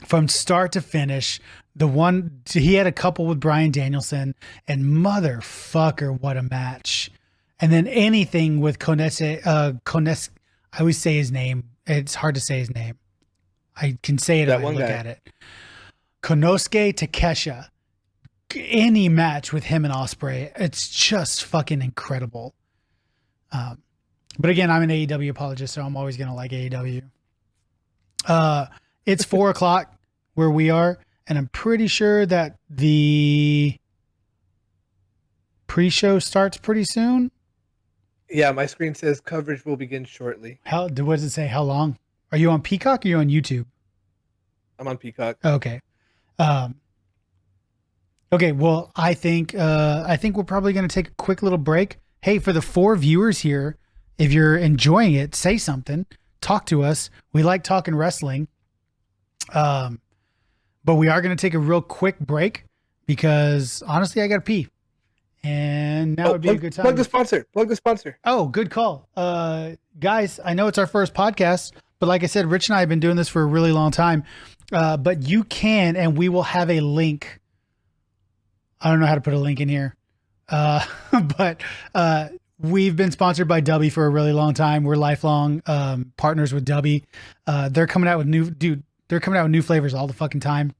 Speaker 1: from start to finish. He had a couple with Bryan Danielson, and motherfucker, what a match. And then anything with Konese, I always say his name. It's hard to say his name. I can say it if I look at it. Konosuke Takeshita. Any match with him and Ospreay, it's just fucking incredible. But again, I'm an AEW apologist, so I'm always going to like AEW. It's 4:00 where we are, and I'm pretty sure that the pre-show starts pretty soon.
Speaker 2: Yeah, my screen says coverage will begin shortly.
Speaker 1: What does it say? How long? Are you on Peacock or are you on YouTube?
Speaker 2: I'm on Peacock.
Speaker 1: Okay. Okay, well, I think we're probably going to take a quick little break. Hey, for the 4 viewers here If you're enjoying it, say something, talk to us. We like talking wrestling. But we are going to take a real quick break because honestly, I got to pee. And now would be a good time.
Speaker 2: Plug the sponsor.
Speaker 1: Oh, good call. Guys, I know it's our first podcast, but like I said, Rich and I have been doing this for a really long time. But you can, and we will have a link. I don't know how to put a link in here. But we've been sponsored by Dubby for a really long time. We're lifelong partners with Dubby. They're coming out with new flavors all the fucking time.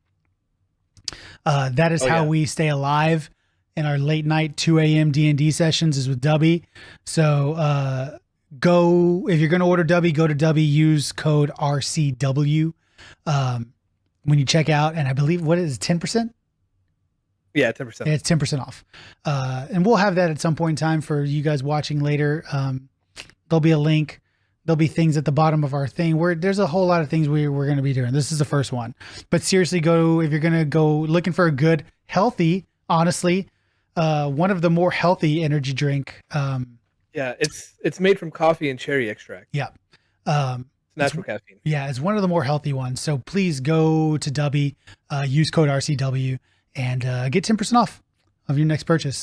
Speaker 1: That is how we stay alive in our late night 2 a.m. D&D sessions is with Dubby. So if you're going to order Dubby, go to Dubby, use code RCW when you check out. And I believe, what is it, 10%?
Speaker 2: Yeah, 10%.
Speaker 1: Yeah, it's 10% off. And we'll have that at some point in time for you guys watching later. There'll be a link. There'll be things at the bottom of our thing where there's a whole lot of things we're going to be doing. This is the first one. But seriously, if you're going to go looking for a good, healthy, honestly, one of the more healthy energy drink.
Speaker 2: Yeah, it's made from coffee and cherry extract.
Speaker 1: Yeah.
Speaker 2: It's natural caffeine.
Speaker 1: Yeah, it's one of the more healthy ones. So please go to Dubby, use code RCW, and get 10% off of your next purchase.